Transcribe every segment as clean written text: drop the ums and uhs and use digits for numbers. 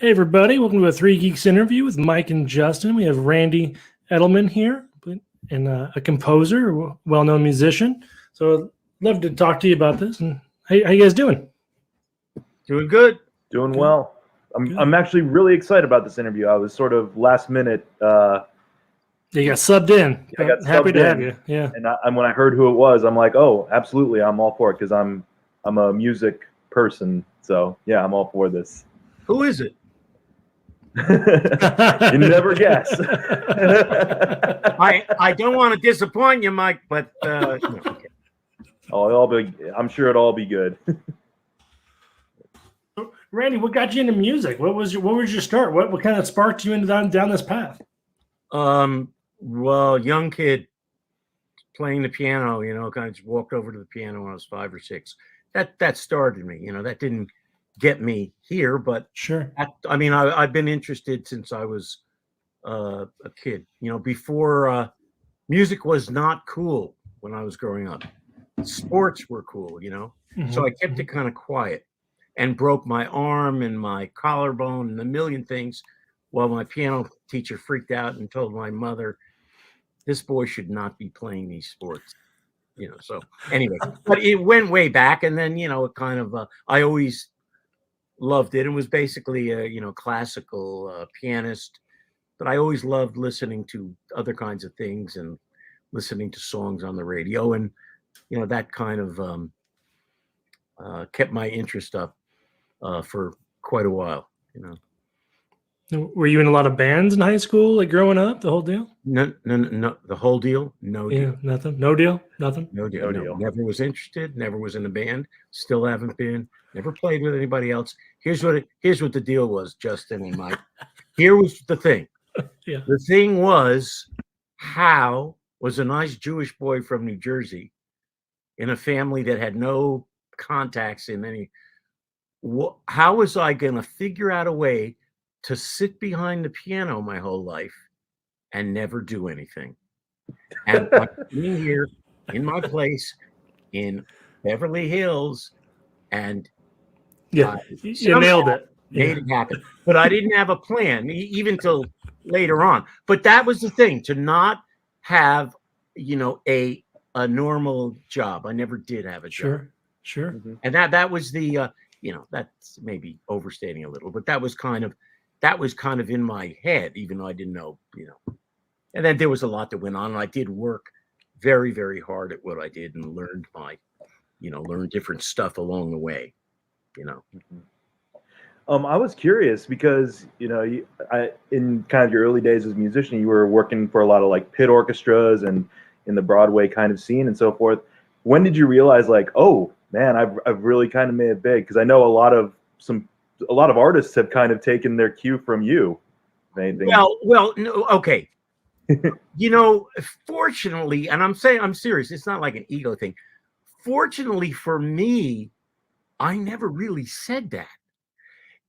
Hey, everybody. Welcome to a Three Geeks interview with Mike and Justin. We have Randy Edelman here and a composer, a well-known musician. So I'd love to talk to you about this. And how you guys doing? Doing good. Doing Good. well. I'm actually really excited about this interview. I was sort of last minute. You got subbed in. I got Happy subbed to have in. you. Yeah. And when I heard who it was, I'm like, oh, absolutely, I'm all for it because I'm a music person. So yeah, I'm all for this. Who is it? You never guess. I don't want to disappoint you, Mike, but no, okay. I'm sure it'll all be good. Randy, what got you into music? What was your start? What kind of sparked you into down this path? Well, young kid playing the piano, kind of just walked over to the piano when I was 5 or 6. That started me, that didn't get me here, but sure. I've been interested since I was a kid, before music was not cool when I was growing up. Sports were cool, Mm-hmm. So I kept it kind of quiet and broke my arm and my collarbone and a million things while my piano teacher freaked out and told my mother, this boy should not be playing these sports, so anyway, but it went way back. And then, it kind of, I always loved it. It was basically a, classical pianist, but I always loved listening to other kinds of things and listening to songs on the radio. And, that kind of kept my interest up for quite a while, Were you in a lot of bands in high school, like growing up, the whole deal? No. The whole deal? No deal. Nothing. No deal. Nothing. No deal. No. Never was interested. Never was in a band. Still haven't been. Never played with anybody else. Here's what the deal was, Justin and Mike. Here was the thing. Yeah. The thing was, Hal was a nice Jewish boy from New Jersey in a family that had no contacts in any. How was I going to figure out a way to sit behind the piano my whole life and never do anything? And I'm sitting here in my place in Beverly Hills, and you nailed it. Made it happen. But I didn't have a plan, even till later on. But that was the thing, to not have, a normal job. I never did have a job. Sure. Mm-hmm. And that was the, that's maybe overstating a little, but that was kind of in my head, even though I didn't know, And then there was a lot that went on, and I did work very, very hard at what I did and learned learned different stuff along the way, Mm-hmm. I was curious because, in kind of your early days as a musician, you were working for a lot of like pit orchestras and in the Broadway kind of scene and so forth. When did you realize, like, oh man, I've really kind of made it big? Because I know a lot of artists have kind of taken their cue from you. Well, no, okay. Fortunately, and I'm serious, it's not like an ego thing. Fortunately for me, I never really said that.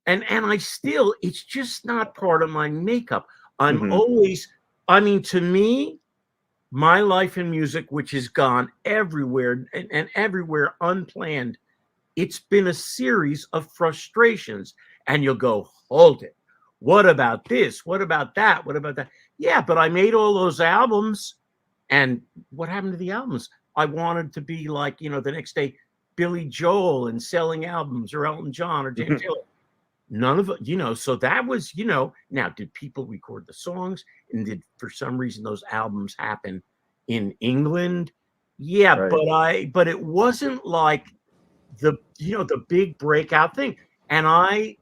And I still, it's just not part of my makeup. I'm always, to me, my life in music, which has gone everywhere and everywhere unplanned, it's been a series of frustrations. And you'll go, hold it. What about this? What about that? What about that? Yeah, but I made all those albums. And what happened to the albums? I wanted to be like, the next day, Billy Joel and selling albums, or Elton John or James Taylor. None of it, so that was, now did people record the songs, and did for some reason those albums happen in England? Yeah, right. But it wasn't like the big breakout thing. And I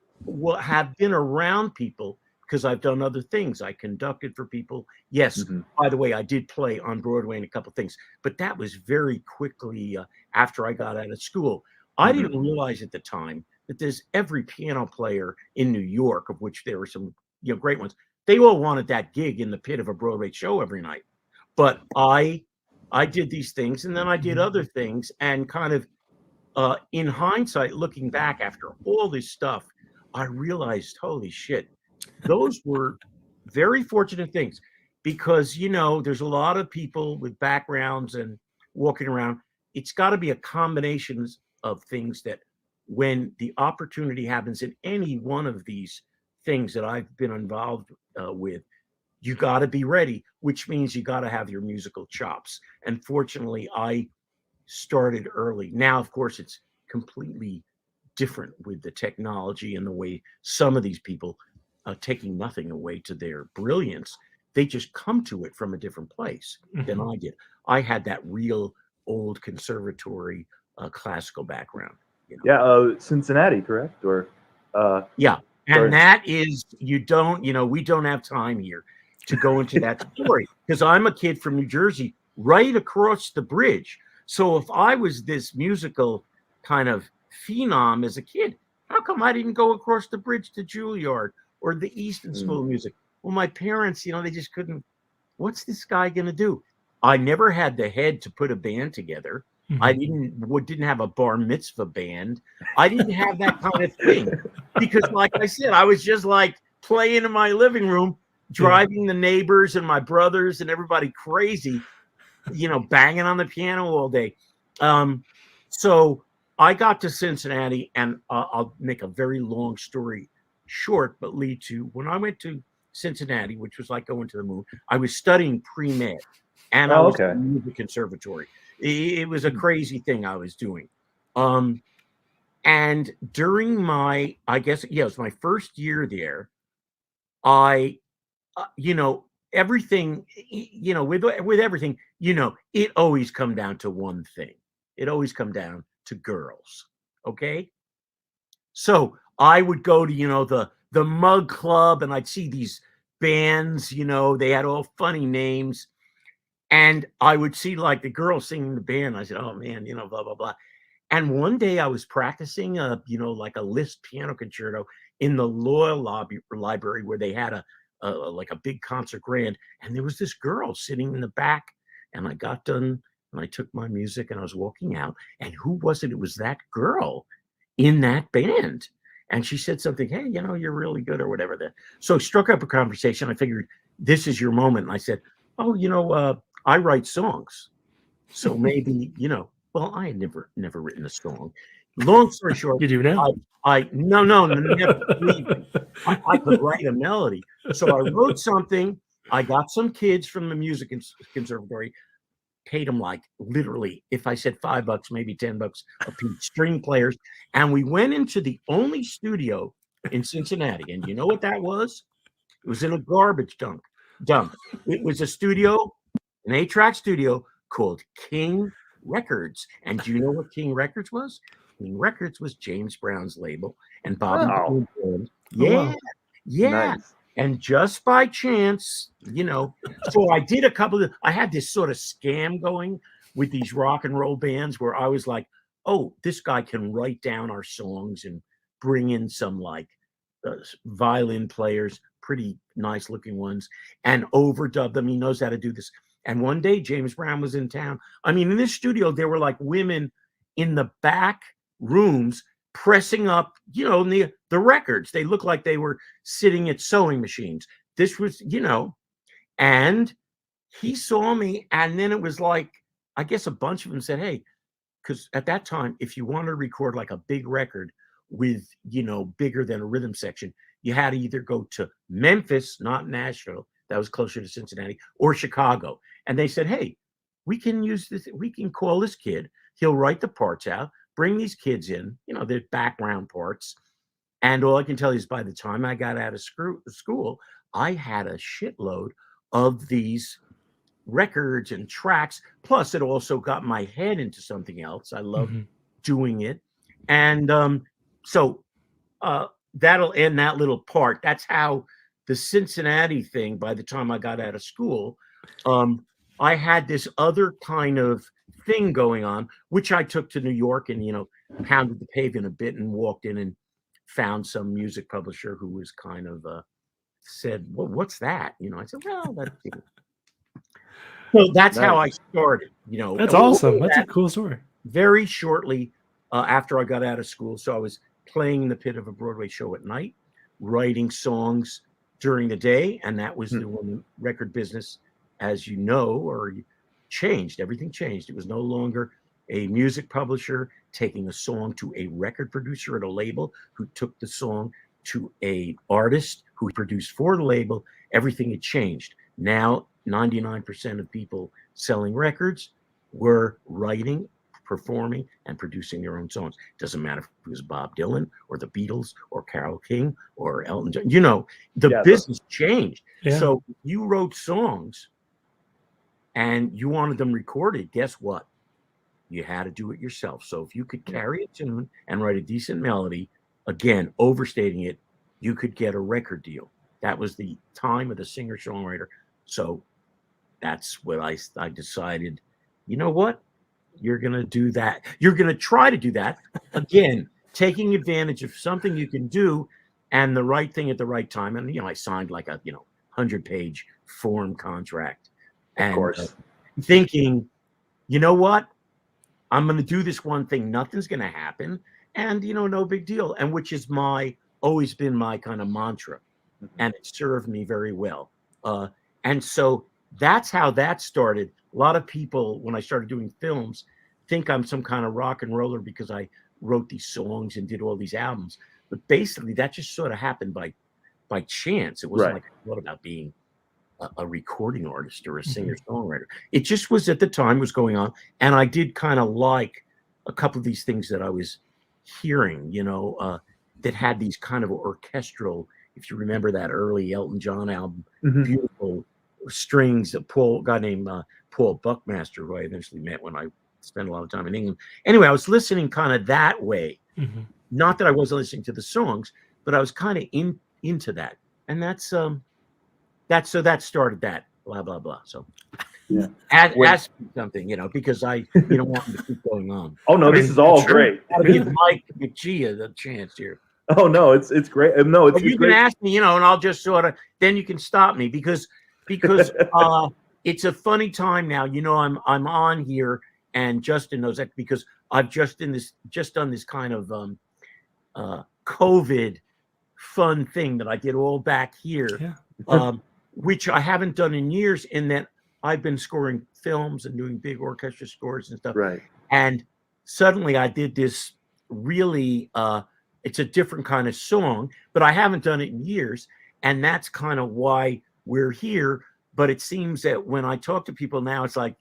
have been around people because I've done other things. I conducted for people. Yes, by the way, I did play on Broadway in a couple of things, but that was very quickly after I got out of school. I didn't realize at the time that there's every piano player in New York, of which there were some great ones. They all wanted that gig in the pit of a Broadway show every night. But I did these things, and then I did other things, and kind of in hindsight, looking back after all this stuff, I realized, holy shit, those were very fortunate things, because, there's a lot of people with backgrounds and walking around. It's got to be a combination of things that when the opportunity happens in any one of these things that I've been involved with, you got to be ready, which means you got to have your musical chops. And fortunately, I started early. Now, of course, it's completely different with the technology and the way some of these people, taking nothing away to their brilliance, they just come to it from a different place than I did. I had that real old conservatory classical background. You know? Yeah, Cincinnati, correct? Or Yeah. And sorry. that is, we don't have time here to go into that story because I'm a kid from New Jersey, right across the bridge. So if I was this musical kind of phenom as a kid, how come I didn't go across the bridge to Juilliard or the Easton School of Music? Well, my parents, they just couldn't. What's this guy going to do? I never had the head to put a band together. I didn't have a bar mitzvah band. I didn't have that kind of thing because, like I said, I was just like playing in my living room, driving the neighbors and my brothers and everybody crazy, banging on the piano all day. So I got to Cincinnati, and I'll make a very long story short, but lead to when I went to Cincinnati, which was like going to the moon. I was studying pre-med, and I was in the music conservatory. It was a crazy thing I was doing. And during my, I guess, it was my first year there, I, everything, with everything, it always come down to one thing. It always come down to girls. Okay. So I would go to, the Mug Club, and I'd see these bands, they had all funny names. And I would see like the girls singing the band. I said, oh man, blah, blah, blah. And one day I was practicing like a Liszt piano concerto in the Loyal Library where they had like a big concert grand. And there was this girl sitting in the back, and I got done and I took my music and I was walking out. And who was it? It was that girl in that band. And she said something, hey, you're really good or whatever. So struck up a conversation. I figured this is your moment. And I said, oh, I write songs. So maybe, well, I had never written a song. Long story short, You do now? No, never. I could write a melody. So I wrote something. I got some kids from the music conservatory, paid them like literally, if I said $5, maybe $10 a piece, string players. And we went into the only studio in Cincinnati. And you know what that was? It was in a garbage dump. It was a studio, an 8-track studio called King Records. And do you know what King Records was? King Records was James Brown's label and Bobby. Yeah. Nice. And just by chance, so I did I had this sort of scam going with these rock and roll bands where I was like, oh, this guy can write down our songs and bring in some like violin players, pretty nice looking ones, and overdub them. He knows how to do this. And one day James Brown was in town. I mean, in this studio, there were like women in the back rooms pressing up, the records. They looked like they were sitting at sewing machines. This was, and he saw me. And then it was like, I guess a bunch of them said, hey, because at that time, if you wanted to record like a big record with, bigger than a rhythm section, you had to either go to Memphis, not Nashville, that was closer to Cincinnati, or Chicago. And they said, hey, we can use this. We can call this kid. He'll write the parts out, bring these kids in, their background parts. And all I can tell you is by the time I got out of school, I had a shitload of these records and tracks. Plus, it also got my head into something else. I love doing it. And so that'll end that little part. That's how the Cincinnati thing, by the time I got out of school, I had this other kind of thing going on, which I took to New York and, pounded the pavement a bit and walked in and found some music publisher who was kind of said, well, what's that? I said, well, that's so that's how I started, That's awesome. That's a cool story. Very shortly after I got out of school. So I was playing in the pit of a Broadway show at night, writing songs during the day. And that was when the record business, as you know, or changed. Everything changed. It was no longer a music publisher taking a song to a record producer at a label who took the song to a artist who produced for the label, everything had changed. Now, 99% of people selling records were writing, performing, and producing their own songs. Doesn't matter if it was Bob Dylan or the Beatles or Carole King or Elton John. You know, the business changed. Yeah. So you wrote songs and you wanted them recorded. Guess what? You had to do it yourself. So if you could carry a tune and write a decent melody, again, overstating it, you could get a record deal. That was the time of the singer-songwriter. So that's what I decided, you know what? You're going to do that. You're going to try to do that. Again, taking advantage of something you can do and the right thing at the right time. And, you know, I signed like a, 100-page form contract. And of course. Thinking, you know what? I'm going to do this one thing. Nothing's going to happen. And, no big deal. And which is always been my kind of mantra. And it served me very well. And so that's how that started. A lot of people, when I started doing films, think I'm some kind of rock and roller because I wrote these songs and did all these albums. But basically, that just sort of happened by chance. It wasn't like I thought about being a recording artist or a singer-songwriter. It just was at the time was going on. And I did kind of like a couple of these things that I was hearing, that had these kind of orchestral, if you remember that early Elton John album, beautiful strings, a guy named Paul Buckmaster, who I eventually met when I spent a lot of time in England. Anyway, I was listening kind of that way. Not that I wasn't listening to the songs, but I was kind of into that. And that started that, blah, blah, blah. So ask me something, because I don't want to keep going on. Oh, no, this is all great. I'll give Mike McGia the chance here. Oh, no, it's great. No, it's you great. can ask me, and I'll just sort of, then you can stop me because it's a funny time now. I'm on here, and Justin knows that because I've just done this kind of COVID fun thing that I did all back here, which I haven't done in years. In that I've been scoring films and doing big orchestra scores and stuff. Right. And suddenly I did this really. It's a different kind of song, but I haven't done it in years. And that's kind of why we're here. But it seems that when I talk to people now, it's like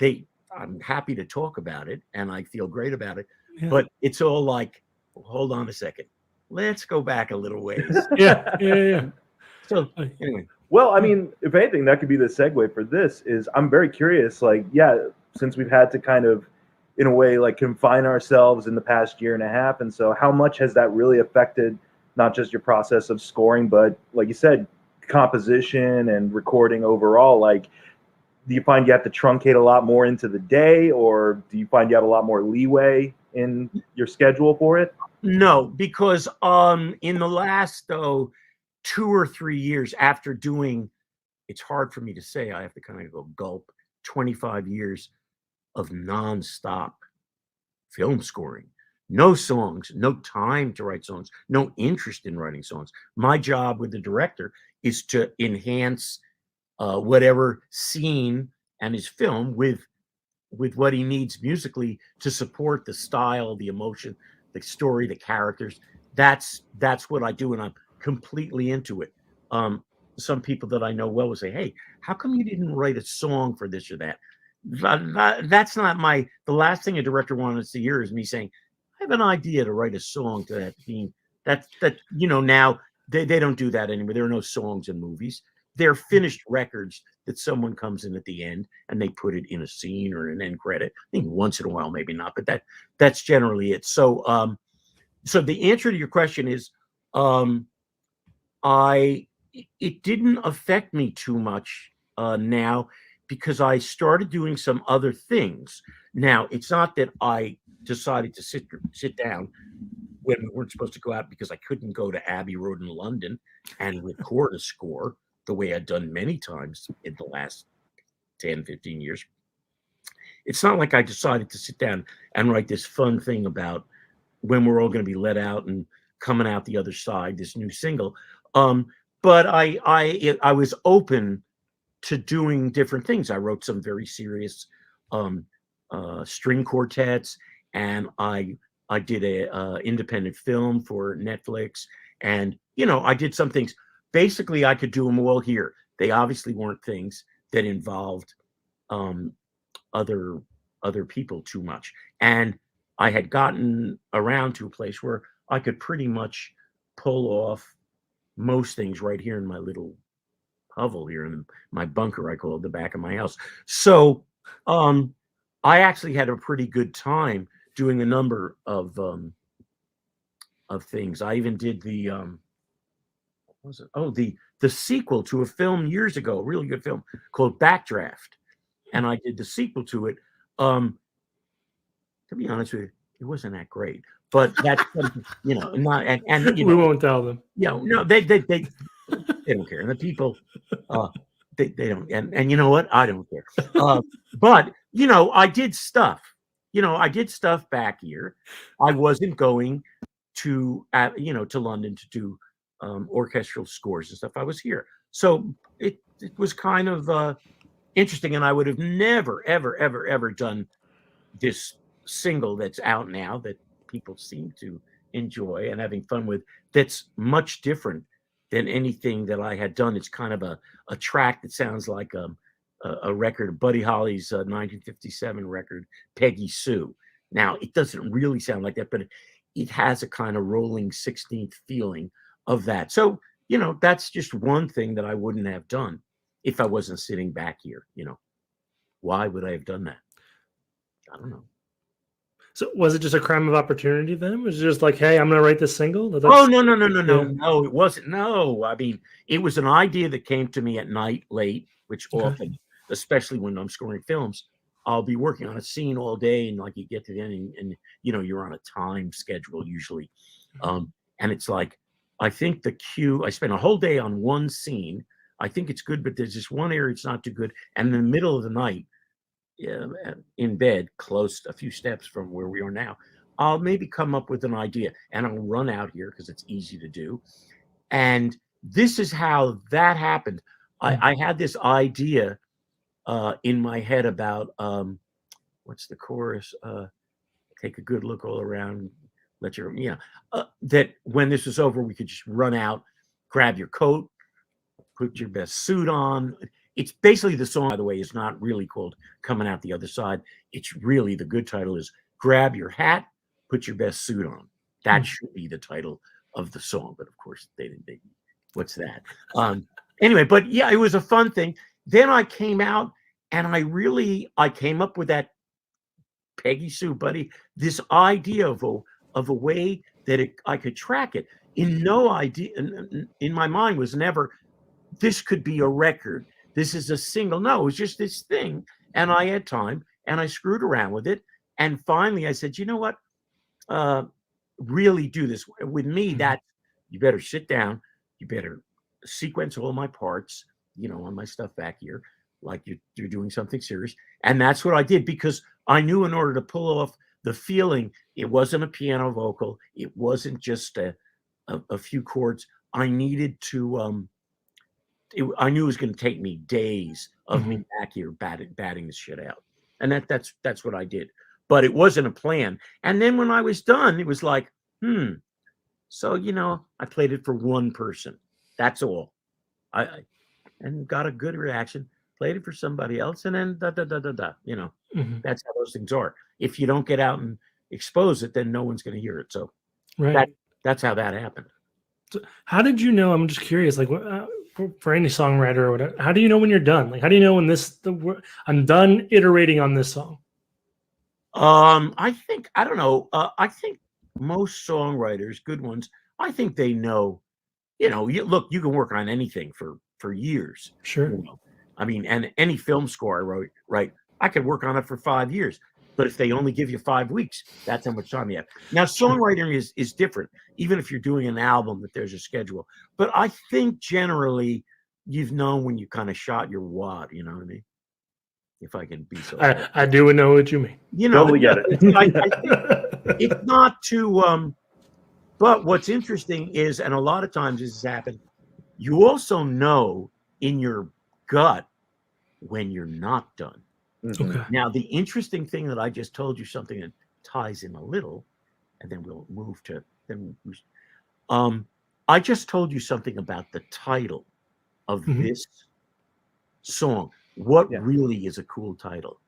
I'm happy to talk about it and I feel great about it. Yeah. But it's all like, hold on a second. Let's go back a little ways. Yeah. So anyway. Well, I mean, if anything, that could be the segue for this is I'm very curious, since we've had to kind of, in a way, confine ourselves in the past year and a half. And so how much has that really affected not just your process of scoring, but like you said, composition and recording overall? Do you find you have to truncate a lot more into the day, or do you find you have a lot more leeway in your schedule for it? No, because in the last 2 or 3 years after doing, it's hard for me to say, I have to kind of go gulp, 25 years of nonstop film scoring, no songs, no time to write songs, no interest in writing songs. My job with the director is to enhance whatever scene and his film with what he needs musically to support the style, the emotion, the story, the characters. That's what I do, and I'm completely into it. Some people that I know well will say, "Hey, how come you didn't write a song for this or that?" That's not the last thing a director wants to hear is me saying, I have an idea to write a song to that theme. That now they don't do that anymore. There are no songs in movies. They're finished records that someone comes in at the end and they put it in a scene or an end credit. I think once in a while, maybe not, but that's generally it. So so the answer to your question is it didn't affect me too much now, because I started doing some other things. Now, it's not that I decided to sit down when we weren't supposed to go out because I couldn't go to Abbey Road in London and record a score the way I'd done many times in the last 10, 15 years. It's not like I decided to sit down and write this fun thing about when we're all going to be let out and coming out the other side, this new single. But I was open to doing different things. I wrote some very serious string quartets, and I did a independent film for Netflix, And, I did some things. Basically, I could do them all here. They obviously weren't things that involved other people too much. And I had gotten around to a place where I could pretty much pull off most things right here in my little hovel here in my bunker, I call it, the back of my house. So I actually had a pretty good time doing a number of things. I even did the what was it? Oh, the sequel to a film years ago, a really good film called Backdraft. And I did the sequel to it. To be honest with you, it wasn't that great. But that's not and we won't tell them. No, they don't care. And the people they don't, and you know what? I don't care. But I did stuff. I did stuff back here. I wasn't going to to London to do orchestral scores and stuff. I was here. So it was kind of interesting, and I would have never, ever, ever, ever done this single that's out now that people seem to enjoy and having fun with. That's much different than anything that I had done. It's kind of a track that sounds like a record of Buddy Holly's 1957 record, Peggy Sue. Now, it doesn't really sound like that, but it has a kind of rolling 16th feeling of that. So, that's just one thing that I wouldn't have done if I wasn't sitting back here. Why would I have done that? I don't know. So was it just a crime of opportunity then? Was it just like, hey, I'm going to write this single? No, it wasn't. No, I mean, it was an idea that came to me at night late, which often, especially when I'm scoring films, I'll be working on a scene all day, and like you get to the end and you're on a time schedule usually. And it's like, I think the cue, I spent a whole day on one scene. I think it's good, but there's this one area it's not too good. And in the middle of the night, in bed, close a few steps from where we are now, I'll maybe come up with an idea, and I'll run out here because it's easy to do. And this is how that happened. I had this idea in my head about what's the chorus? Take a good look all around. Let your that when this was over, we could just run out, grab your coat, put your best suit on. It's basically, the song, by the way, is not really called Coming Out the Other Side. It's really, the good title is Grab Your Hat, Put Your Best Suit On. That should be the title of the song. But of course, they didn't. What's that? Anyway, but yeah, it was a fun thing. Then I came out and I came up with that Peggy Sue, Buddy, this idea of a way that I could track it. In my mind was never, this could be a record. This is a single. No, it was just this thing. And I had time and I screwed around with it. And finally I said, you know what? Really do this with me. That you better sit down. You better sequence all my parts, on my stuff back here, like you're doing something serious. And that's what I did, because I knew in order to pull off the feeling, it wasn't a piano vocal. It wasn't just a few chords. I needed to, I knew it was going to take me days of me back here batting this shit out. And that's what I did. But it wasn't a plan. And then when I was done, it was like, so, I played it for one person. That's all. And got a good reaction, played it for somebody else, and then That's how those things are. If you don't get out and expose it, then no one's going to hear it. So that's how that happened. So how did you know? I'm just curious, like for any songwriter or whatever, how do you know when you're done? Like, how do you know when I'm done iterating on this song? I think, I don't know. I think most songwriters, good ones, I think they know, you can work on anything for years. Sure. I mean, and any film score I wrote, right, I could work on it for 5 years. But if they only give you 5 weeks, that's how much time you have. Now, songwriting is different, even if you're doing an album that there's a schedule. But I think generally you've known when you kind of shot your wad, you know what I mean? If I can be so. I do know what you mean. Totally get it. I think it's not too. But what's interesting is, and a lot of times this has happened, you also know in your gut when you're not done. Okay. Now, the interesting thing that I just told you, something that ties in a little, and then we'll move to I just told you something about the title of Mhm. this song. What Yeah. really is a cool title?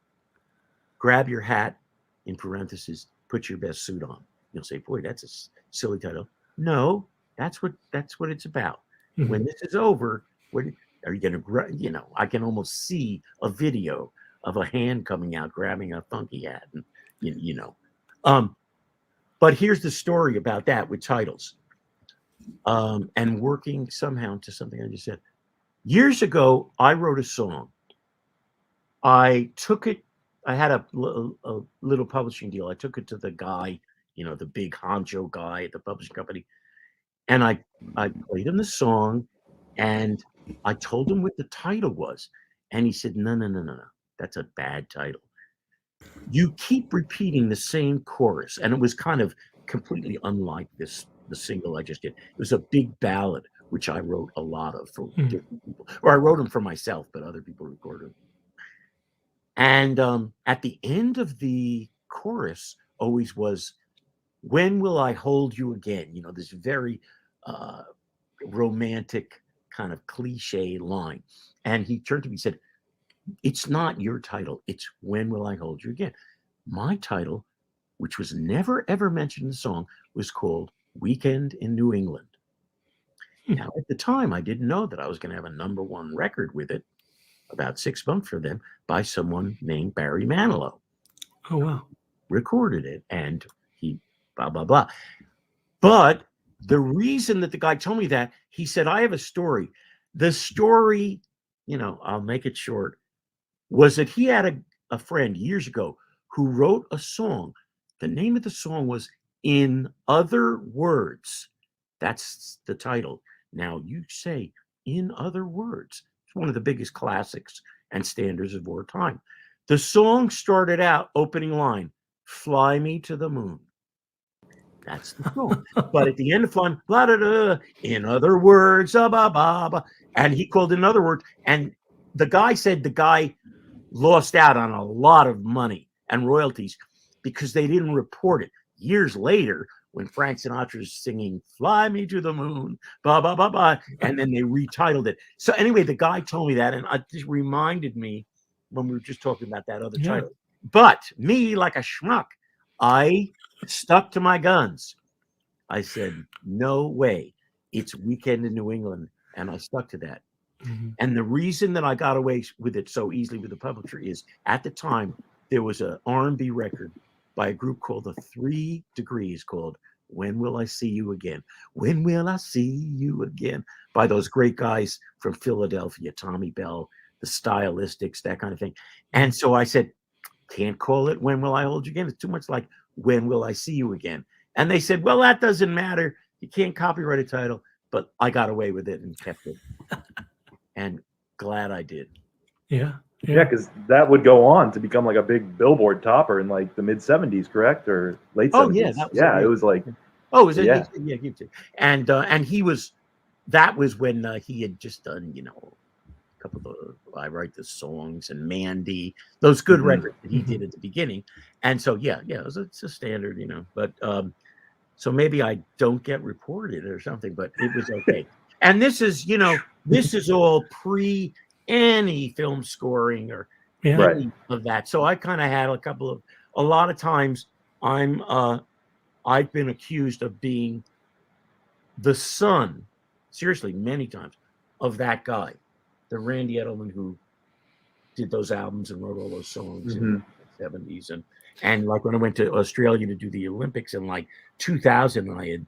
Grab your hat, in parentheses, put your best suit on. You'll say, boy, that's a silly title. No, that's what it's about. Mhm. When this is over, what are you going to, you know, I can almost see a video of a hand coming out grabbing a funky hat, and you know. But here's the story about that with titles, and working somehow to something I just said. Years ago, I wrote a song. I took it. I had a little publishing deal. I took it to the guy, you know, the big honcho guy at the publishing company, and I played him the song, and I told him what the title was, and he said, "No, no, no, no, no. That's a bad title. You keep repeating the same chorus," and it was kind of completely unlike the single I just did. It was a big ballad, which I wrote a lot of for Mhm. different people, or I wrote them for myself, but other people recorded them. And at the end of the chorus, always was, "When will I hold you again?" You know, this very uh, romantic kind of cliche line. And he turned to me and said, "It's not your title. It's When Will I Hold You Again." My title, which was never ever mentioned in the song, was called Weekend in New England. Hmm. Now, at the time, I didn't know that I was going to have a #1 record with it about 6 months for them by someone named Barry Manilow. Oh wow. Recorded it, and he blah blah blah. But the reason that the guy told me that, he said, I have a story. The story, you know, I'll make it short, was that he had a friend years ago who wrote a song. The name of the song was In Other Words. That's the title. Now you say In Other Words. It's one of the biggest classics and standards of our time. The song started out, opening line, "Fly me to the moon." That's the song. But at the end of "Fly," blah, da, da, in other words, ba, ba, ba, and he called in other words. And the guy said the guy lost out on a lot of money and royalties because they didn't report it. Years later, when Frank Sinatra's singing "Fly Me to the Moon," ba ba ba ba, and then they retitled it. So anyway, the guy told me that, and it just reminded me when we were just talking about that other Yeah. title. But me, like a schmuck, I stuck to my guns. I said, "No way, it's Weekend in New England," and I stuck to that. Mhm. And the reason that I got away with it so easily with the publisher is at the time there was an R&B record by a group called the 3 Degrees called "When Will I See You Again?" When will I see you again? By those great guys from Philadelphia, Tommy Bell, the Stylistics, that kind of thing. And so I said, can't call it "When Will I Hold You Again?" It's too much like "When Will I See You Again?" And they said, well, that doesn't matter. You can't copyright a title. But I got away with it and kept it. And glad I did. Yeah. Yeah, because that would go on to become like a big Billboard topper in like the mid '70s, correct, or late '70s? Oh yeah, that was Yeah, it was like, oh, was it? yeah, Yeah, he did. And he was. That was when he had just done, you know, a couple of I Write the Songs and Mandy, those good Mhm. records that he Mhm. did at the beginning. And so yeah, it's a standard, you know. But so maybe I don't get reported or something, but it was okay. And this is, you know, this is all pre any film scoring or Yeah. right. any of that. So I kind of had a lot of times I'm I've been accused of being the son, seriously, many times, of that guy, the Randy Edelman who did those albums and wrote all those songs in Hmm. the 70s. And like when I went to Australia to do the Olympics in like 2000,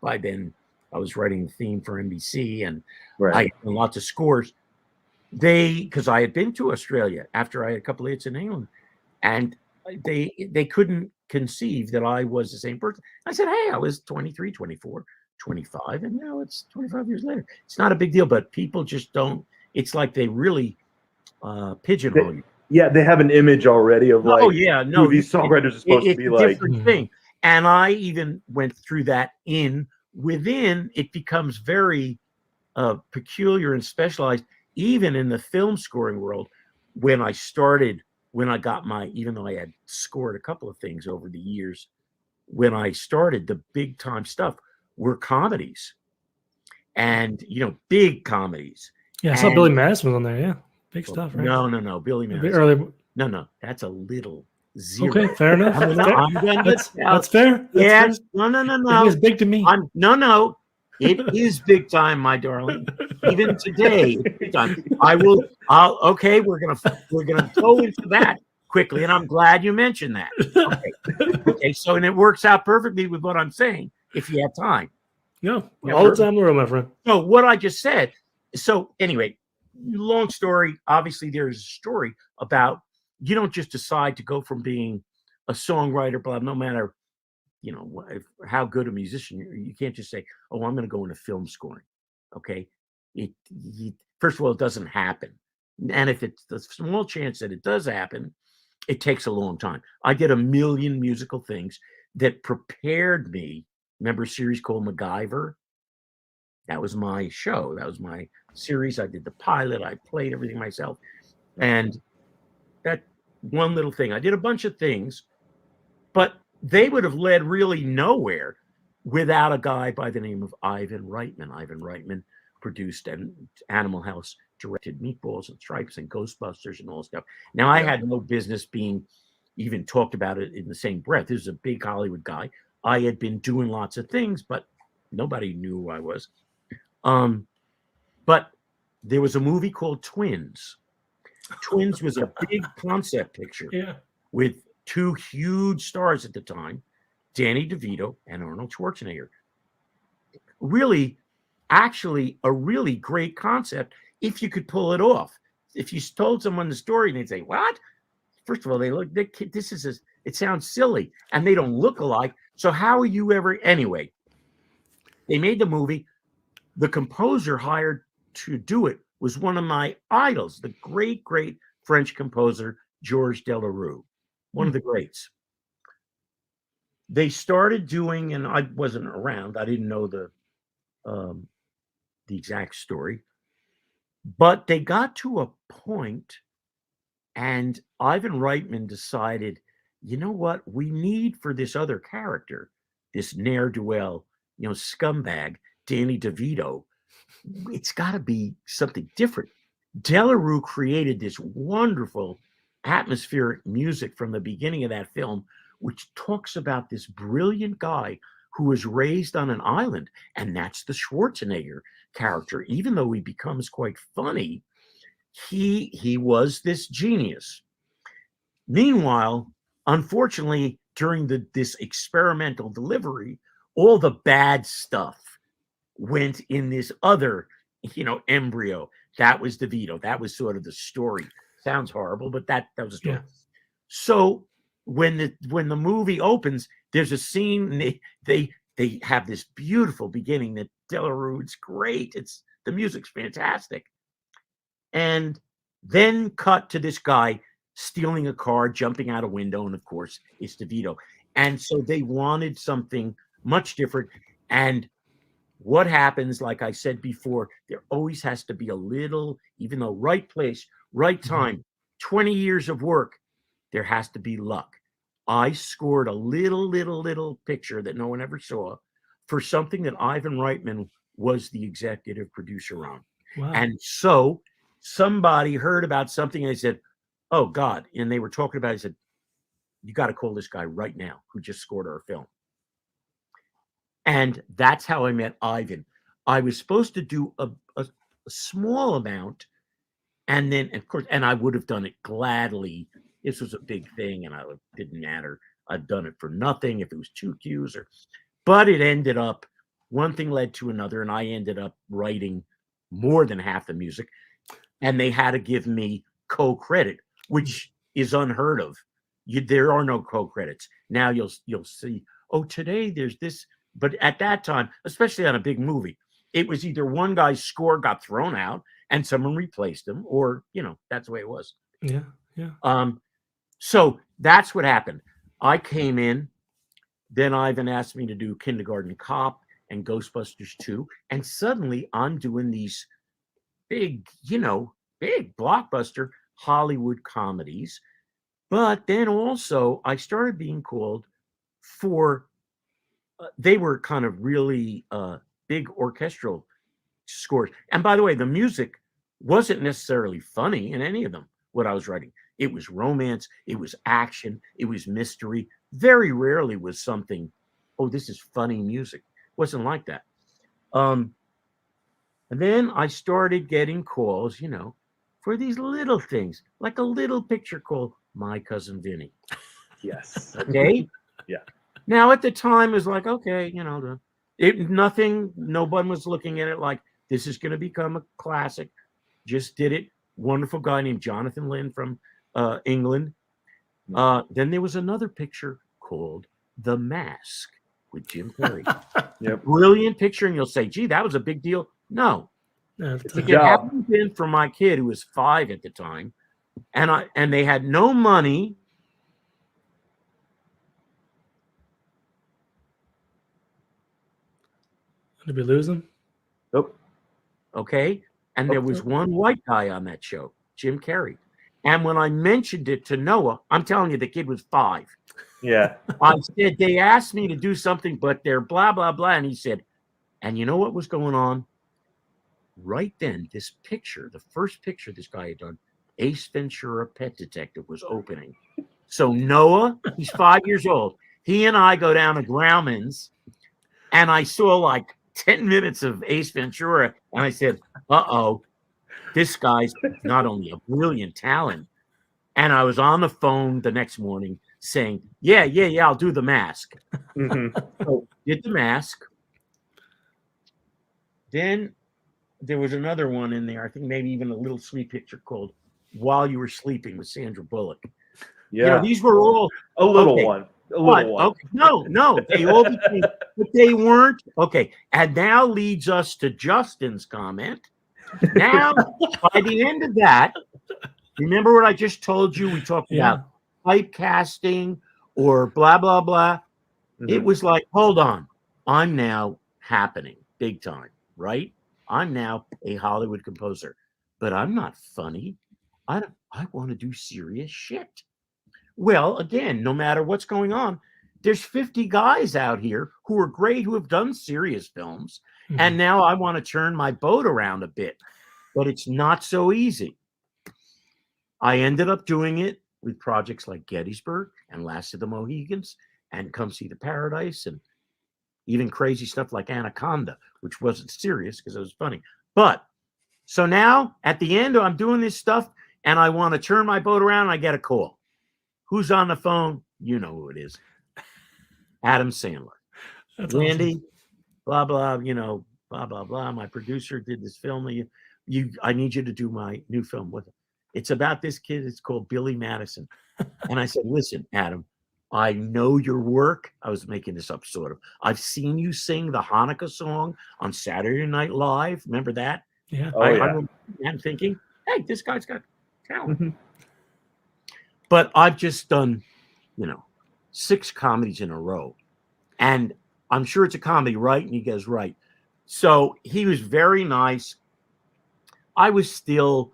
by then I was writing the theme for NBC, and I Right. had done lots of scores. Because I had been to Australia after I had a couple of hits in England, and they couldn't conceive that I was the same person. I said, hey, I was 23, 24, 25, and now it's 25 years later. It's not a big deal, but people just don't. It's like they really pigeonhole you. Yeah, they have an image already of Oh like yeah, who no, these songwriters are supposed to it's be a like. different thing. And I even went through that within it becomes very peculiar and specialized, even in the film scoring world. When I got even though I had scored a couple of things over the years, when I started, the big time stuff were comedies. and big comedies. Yeah, I saw And- Billy Madison was on there. Yeah, big stuff, right? No, Billy A bit Madison. early. No, that's a little zero. Okay, fair enough. I'm gonna That's tell- fair. That's Yes, fair. no. It was big to me. No. It is big time, my darling. Even today, it's big time. Okay, we're gonna go into that quickly, and I'm glad you mentioned that. Okay. So, and it works out perfectly with what I'm saying. If you have time. Yeah, all the time in the world, my friend. So what I just said. So anyway, long story. Obviously, there's a story about you don't just decide to go from being a songwriter, blah, no matter how good a musician you can't just say, "Oh, I'm going to go into film scoring." Okay, first of all, it doesn't happen, and if it's the small chance that it does happen, it takes a long time. I did a million musical things that prepared me. Remember a series called MacGyver? That was my show. That was my series. I did the pilot. I played everything myself. And that one little thing, I did a bunch of things, but they would have led really nowhere without a guy by the name of Ivan Reitman. Ivan Reitman produced and Animal House, directed Meatballs and Stripes and Ghostbusters and all stuff. Now, I had no business being even talked about it in the same breath. This is a big Hollywood guy. I had been doing lots of things, but nobody knew who I was. But there was a movie called Twins. Twins was a big concept picture with two huge stars at the time, Danny DeVito and Arnold Schwarzenegger. Really, actually, a really great concept if you could pull it off. If you told someone the story and they'd say, "What?" First of all, it sounds silly, and they don't look alike. So how are you ever? Anyway, they made the movie. The composer hired to do it was one of my idols, the great, great French composer, Georges Delerue, one of the greats. They started doing, and I wasn't around. I didn't know the exact story, but they got to a point, and Ivan Reitman decided, you know what? We need for this other character, this ne'er-do-well, scumbag, Danny DeVito. It's got to be something different. Delarue created this wonderful atmospheric music from the beginning of that film, which talks about this brilliant guy who was raised on an island, and that's the Schwarzenegger character. Even though he becomes quite funny, he was this genius. Meanwhile, unfortunately, during this experimental delivery, all the bad stuff went in this other, embryo. That was DeVito. That was sort of the story. Sounds horrible, but that was a story. Yeah. So when the movie opens, there's a scene. They have this beautiful beginning that Delarue. It's great. The music's fantastic, and then cut to this guy stealing a car, jumping out a window, and of course it's DeVito. And so they wanted something much different. And what happens, like I said before, there always has to be a little, even though right place, right time, 20 years of work, there has to be luck. I scored a little picture that no one ever saw for something that Ivan Reitman was the executive producer on. Wow. And so somebody heard about something and they said, "Oh God." And they were talking about it. I said, "You got to call this guy right now who just scored our film." And that's how I met Ivan. I was supposed to do a small amount, and then, of course, and I would have done it gladly. This was a big thing, and it didn't matter. I'd done it for nothing if it was 2 cues but it ended up, one thing led to another, and I ended up writing more than half the music, and they had to give me co-credit, which is unheard of. There are no co-credits. Now you'll see, oh, today there's this. But at that time, especially on a big movie, it was either one guy's score got thrown out and someone replaced him, or, that's the way it was. Yeah. So that's what happened. I came in, then Ivan asked me to do Kindergarten Cop and Ghostbusters 2. And suddenly I'm doing these big blockbuster Hollywood comedies. But then also I started being called for, they were kind of really big orchestral scores. And by the way, the music wasn't necessarily funny in any of them, what I was writing. It was romance, it was action, it was mystery. Very rarely was something, oh, this is funny music. It wasn't like that. And then I started getting calls, for these little things, like a little picture called My Cousin Vinny. Yes. Okay. Yeah. Now at the time it was like, okay, no one was looking at it like this is going to become a classic. Just did it. Wonderful guy named Jonathan Lynn from England. Then there was another picture called The Mask with Jim Carrey. Yep. Brilliant picture. And you'll say, gee, that was a big deal. No. It's a It job. hadn't been for my kid who was 5 at the time. And they had no money. Did we lose him? Nope. Okay. And there was one white guy on that show, Jim Carrey. And when I mentioned it to Noah, I'm telling you, the kid was 5. Yeah. I said, they asked me to do something, but they're blah, blah, blah. And he said, and you know what was going on? Right then, this picture, the first picture this guy had done, Ace Ventura Pet Detective, was opening. So Noah, he's 5 years old. He and I go down to Grauman's, and I saw like 10 minutes of Ace Ventura, and I said, uh-oh, this guy's not only a brilliant talent. And I was on the phone the next morning saying, yeah, I'll do The Mask. Mm-hmm. So did The Mask. Then there was another one in there, I think maybe even a little sweet picture called While You Were Sleeping with Sandra Bullock. Yeah. These were all a little okay. one. A little one. Okay. No, they all became, but they weren't. Okay. And now leads us to Justin's comment. Now, by the end of that, remember what I just told you? We talked about typecasting or blah, blah, blah. Mm-hmm. It was like, hold on. I'm now happening big time, right? I'm now a Hollywood composer, but I'm not funny. I want to do serious shit. Well, again, no matter what's going on, there's 50 guys out here who are great, who have done serious films. Mm-hmm. And now I want to turn my boat around a bit, but it's not so easy. I ended up doing it with projects like Gettysburg and Last of the Mohegans and Come See the Paradise and even crazy stuff like Anaconda, which wasn't serious because it was funny. But so now at the end, I'm doing this stuff and I want to turn my boat around and I get a call. Who's on the phone? You know who it is. Adam Sandler. That's Randy, awesome. blah, blah, blah, blah, blah. My producer did this film. I need you to do my new film with him. It's about this kid. It's called Billy Madison. And I said, listen, Adam, I know your work. I was making this up, sort of. I've seen you sing the Hanukkah song on Saturday Night Live. Remember that? Yeah. I'm thinking, hey, this guy's got talent. Mm-hmm. But I've just done, 6 comedies in a row. And I'm sure it's a comedy, right? And he goes, right. So he was very nice. I was still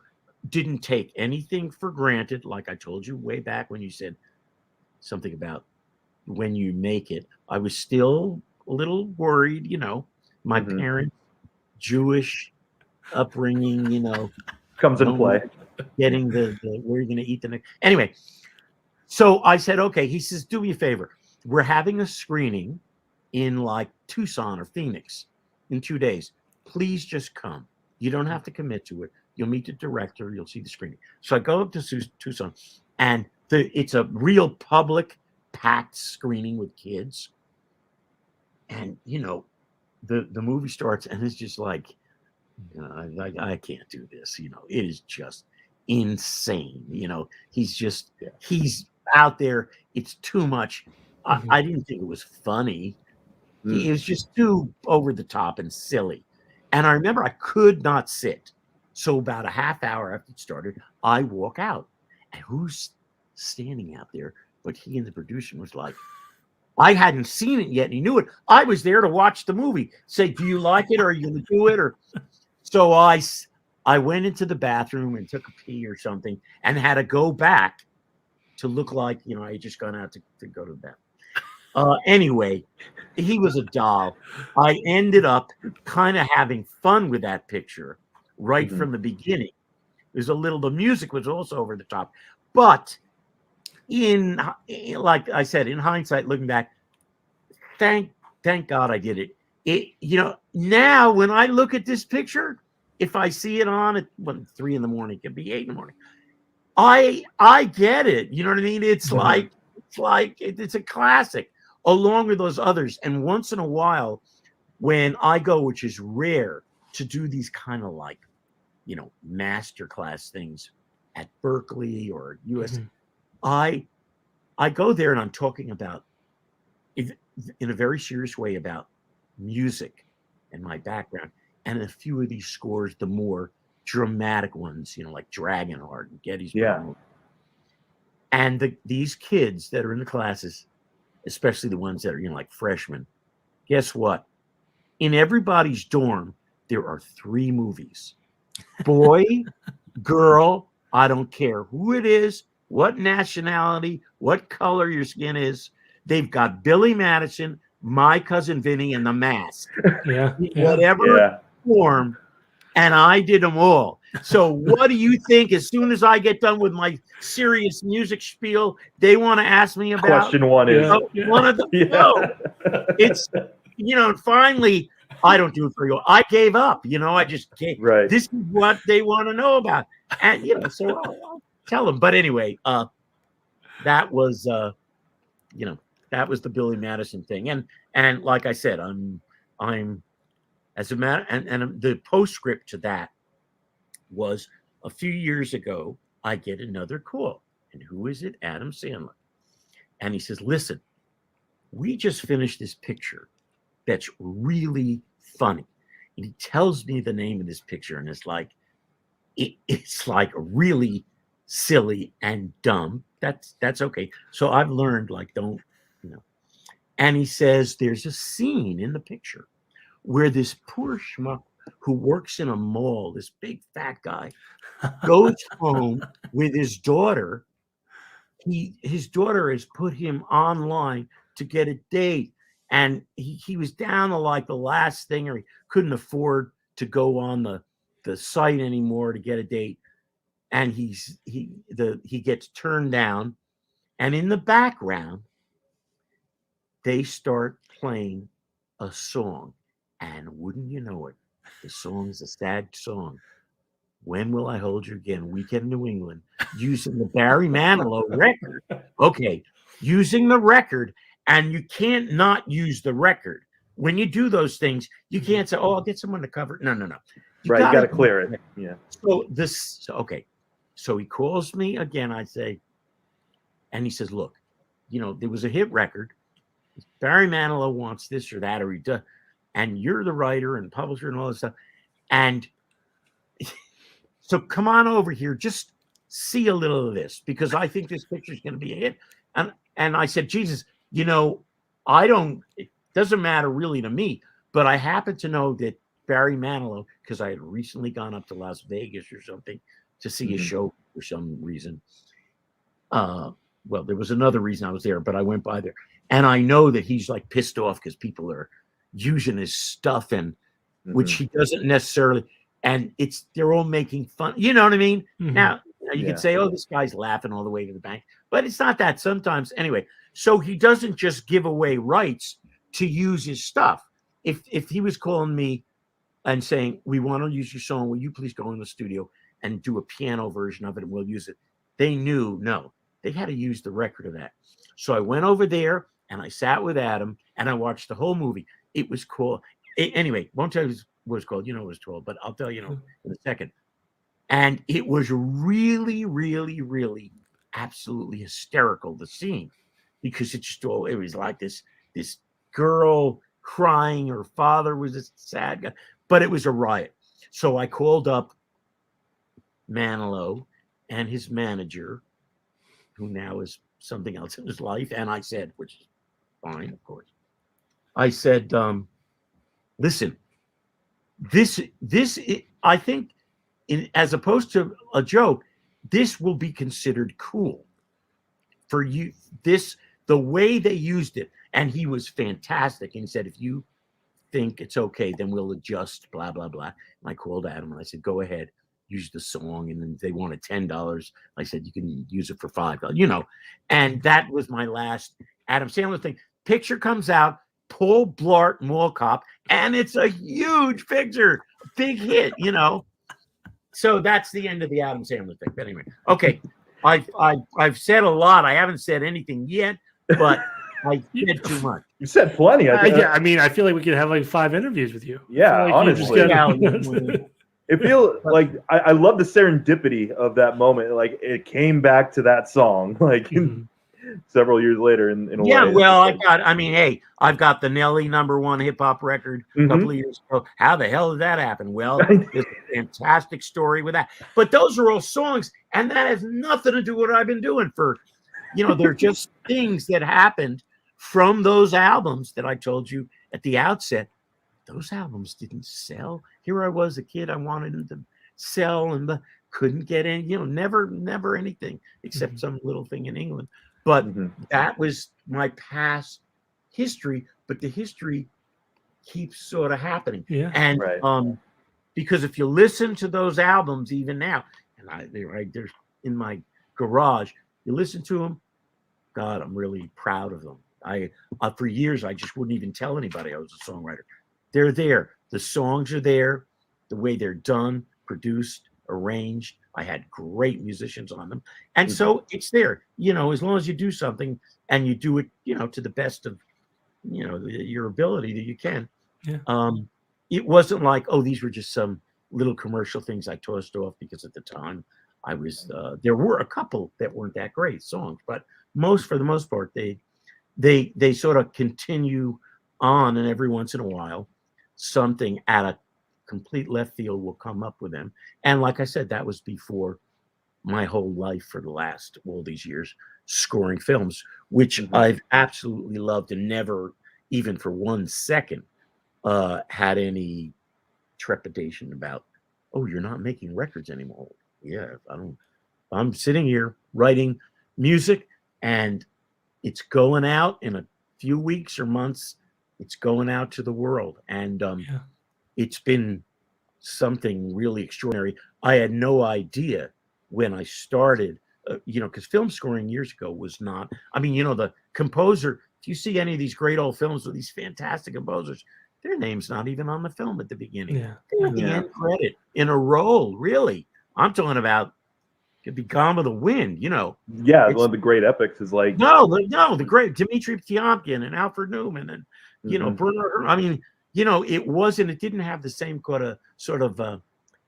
didn't take anything for granted. Like I told you way back when you said something about when you make it, I was still a little worried, my mm-hmm. parents, Jewish upbringing, comes into play. Getting the where you're going to eat the next. Anyway, so I said, okay. He says, do me a favor. We're having a screening in like Tucson or Phoenix in 2 days. Please just come. You don't have to commit to it. You'll meet the director. You'll see the screening. So I go up to Tucson, and it's a real public packed screening with kids. And, the movie starts, and it's just like, I can't do this. It is just insane. He's out there. It's too much. Mm-hmm. I didn't think it was funny. It was just too over the top and silly. And I remember I could not sit. So about a half hour after it started, I walk out. And who's standing out there? But he and the producer was like, I hadn't seen it yet. And he knew it. I was there to watch the movie. Say, do you like it? Or are you going to do it? Or so I went into the bathroom and took a pee or something and had to go back to look like, I had just gone out to go to the bathroom. Anyway, he was a doll. I ended up kind of having fun with that picture right Mhm. from the beginning. The music was also over the top, but like I said, in hindsight, looking back, thank God I did it. Now when I look at this picture, if I see it on at 3 in the morning, it could be 8 in the morning. I get it. You know what I mean? It's Mhm. it's a classic along with those others. And once in a while, when I go, which is rare, to do these kind of like, master class things at Berkeley or US, Mhm. I go there and I'm talking about in a very serious way about music and my background. And a few of these scores, the more dramatic ones, like Dragonheart and Gettysburg. Yeah. And these kids that are in the classes, especially the ones that are, like freshmen, guess what? In everybody's dorm, there are 3 movies. Boy, girl, I don't care who it is, what nationality, what color your skin is. They've got Billy Madison, My Cousin Vinny, and The Mask. Yeah. Whatever Yeah. form, and I did them all. So what do you think? As soon as I get done with my serious music spiel, they want to ask me about Question one is one of them. yeah. No, it's finally I don't do it for you. I gave up. I just gave. Right. This is what they want to know about, and so I'll tell them. But anyway, that was that was the Billy Madison thing, and like I said, I'm as a matter, and the postscript to that was a few years ago, I get another call. And who is it? Adam Sandler. And he says, listen, we just finished this picture that's really funny. And he tells me the name of this picture, and it's like, it's like really silly and dumb. That's okay. So I've learned, like, don't, And he says, there's a scene in the picture where this poor schmuck who works in a mall, this big fat guy, goes home with his daughter. His daughter has put him online to get a date, and he was down to like the last thing, or he couldn't afford to go on the site anymore to get a date, and he gets turned down, and in the background they start playing a song, and wouldn't you know it, the song is a sad song. When Will I Hold You Again? Weekend in New England, using the Barry Manilow record. Okay, using the record, and you can't not use the record. When you do those things, you can't say, "Oh, I'll get someone to cover it." No. You got to clear it. Yeah. Okay. So he calls me again. I say, and he says, "Look, there was a hit record. Barry Manilow wants this or that, or he does, and you're the writer and publisher and all this stuff, and." So come on over here, just see a little of this, because I think this picture is going to be a hit. And I said, Jesus, it doesn't matter really to me, but I happen to know that Barry Manilow, because I had recently gone up to Las Vegas or something to see a show for some reason. Well, there was another reason I was there, but I went by there. And I know that he's like pissed off because people are using his stuff, and which he doesn't necessarily. And they're all making fun. You know what I mean? Mhm. Now, you can say, oh, this guy's laughing all the way to the bank. But it's not that sometimes. Anyway, so he doesn't just give away rights to use his stuff. If he was calling me and saying, we want to use your song, will you please go in the studio and do a piano version of it and we'll use it? They knew, no, they had to use the record of that. So I went over there and I sat with Adam and I watched the whole movie. It was cool. Anyway, won't tell you what it's called. What it was called, but I'll tell you in a second. And it was really, really, really absolutely hysterical, the scene, because it was like this girl crying. Her father was a sad guy, but it was a riot. So I called up Manilow and his manager, who now is something else in his life. And I said, which is fine, of course. I said, listen, this I think, as opposed to a joke, this will be considered cool for you. This the way they used it, and he was fantastic. And he said, if you think it's okay, then we'll adjust, blah, blah, blah. And I called Adam and I said, go ahead, use the song. And then they wanted $10. I said, you can use it for $5, and that was my last Adam Sandler thing. Picture comes out, Paul Blart Mall Cop, and it's a huge picture, big hit, So that's the end of the Adam Sandler thing. But anyway, okay. I've said a lot. I haven't said anything yet, but I said too much. You said plenty. Yeah, I mean, I feel like we could have like 5 interviews with you. Yeah, like honestly. It feels like I love the serendipity of that moment. Like it came back to that song, like several years later in a way. Yeah, well, I've got the Nelly #1 hip hop record a couple of years ago. How the hell did that happen? Well, there's a fantastic story with that. But those are all songs, and that has nothing to do with what I've been doing for, they're just things that happened from those albums that I told you at the outset. Those albums didn't sell. Here I was, a kid, I wanted them to sell and couldn't get in, never anything except some little thing in England. But that was my past history, but the history keeps sort of happening. Yeah. And because if you listen to those albums even now, and they're in my garage, you listen to them, God, I'm really proud of them. For years, I just wouldn't even tell anybody I was a songwriter. They're there. The songs are there, the way they're done, produced, arranged. I had great musicians on them. And so it's there, as long as you do something and you do it, to the best of, your ability that you can. Yeah. It wasn't like, oh, these were just some little commercial things I tossed off because at the time I was, there were a couple that weren't that great songs, but for the most part, they sort of continue on, and every once in a while, something at a complete left field will come up with them. And like I said, that was before my whole life for the last all these years scoring films, which I've absolutely loved and never even for 1 second had any trepidation about, oh, you're not making records anymore. Yeah, I'm sitting here writing music and it's going out in a few weeks or months. It's going out to the world. And it's been something really extraordinary. I had no idea when I started, because film scoring years ago was not, the composer, if you see any of these great old films with these fantastic composers, their name's not even on the film at the beginning. Yeah. They're at the end credit in a role, really. I'm talking about, could be Gone with the Wind, Yeah, one of the great epics is like... No, the great Dmitri Tiomkin and Alfred Newman and, Bernard, it didn't have the same sort of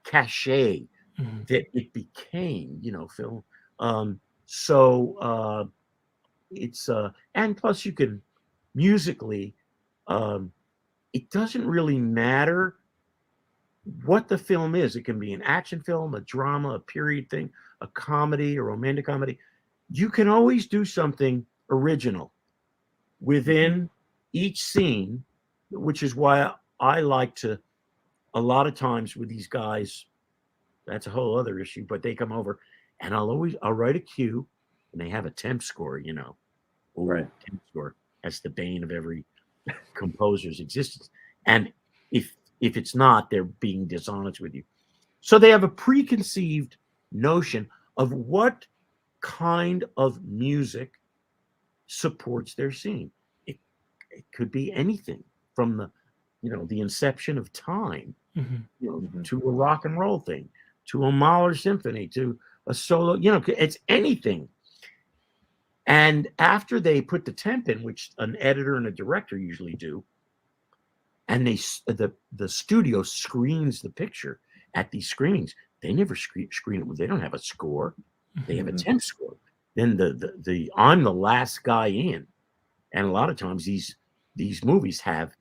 cachet that it became, Phil. It's and plus you can musically, it doesn't really matter what the film is. It can be an action film, a drama, a period thing, a comedy, a romantic comedy. You can always do something original within each scene, which is why I like to, a lot of times with these guys, that's a whole other issue, but they come over and I'll write a cue and they have a temp score, Right. Temp score. That's the bane of every composer's existence. And if it's not, they're being dishonest with you. So they have a preconceived notion of what kind of music supports their scene. It could be anything from the inception of time, to a rock and roll thing, to a Mahler symphony, to a solo, it's anything. And after they put the temp in, which an editor and a director usually do, and the studio screens the picture at these screenings, they never screen it. They don't have a score. They have a temp score. Then the I'm the last guy in, and a lot of times these movies have,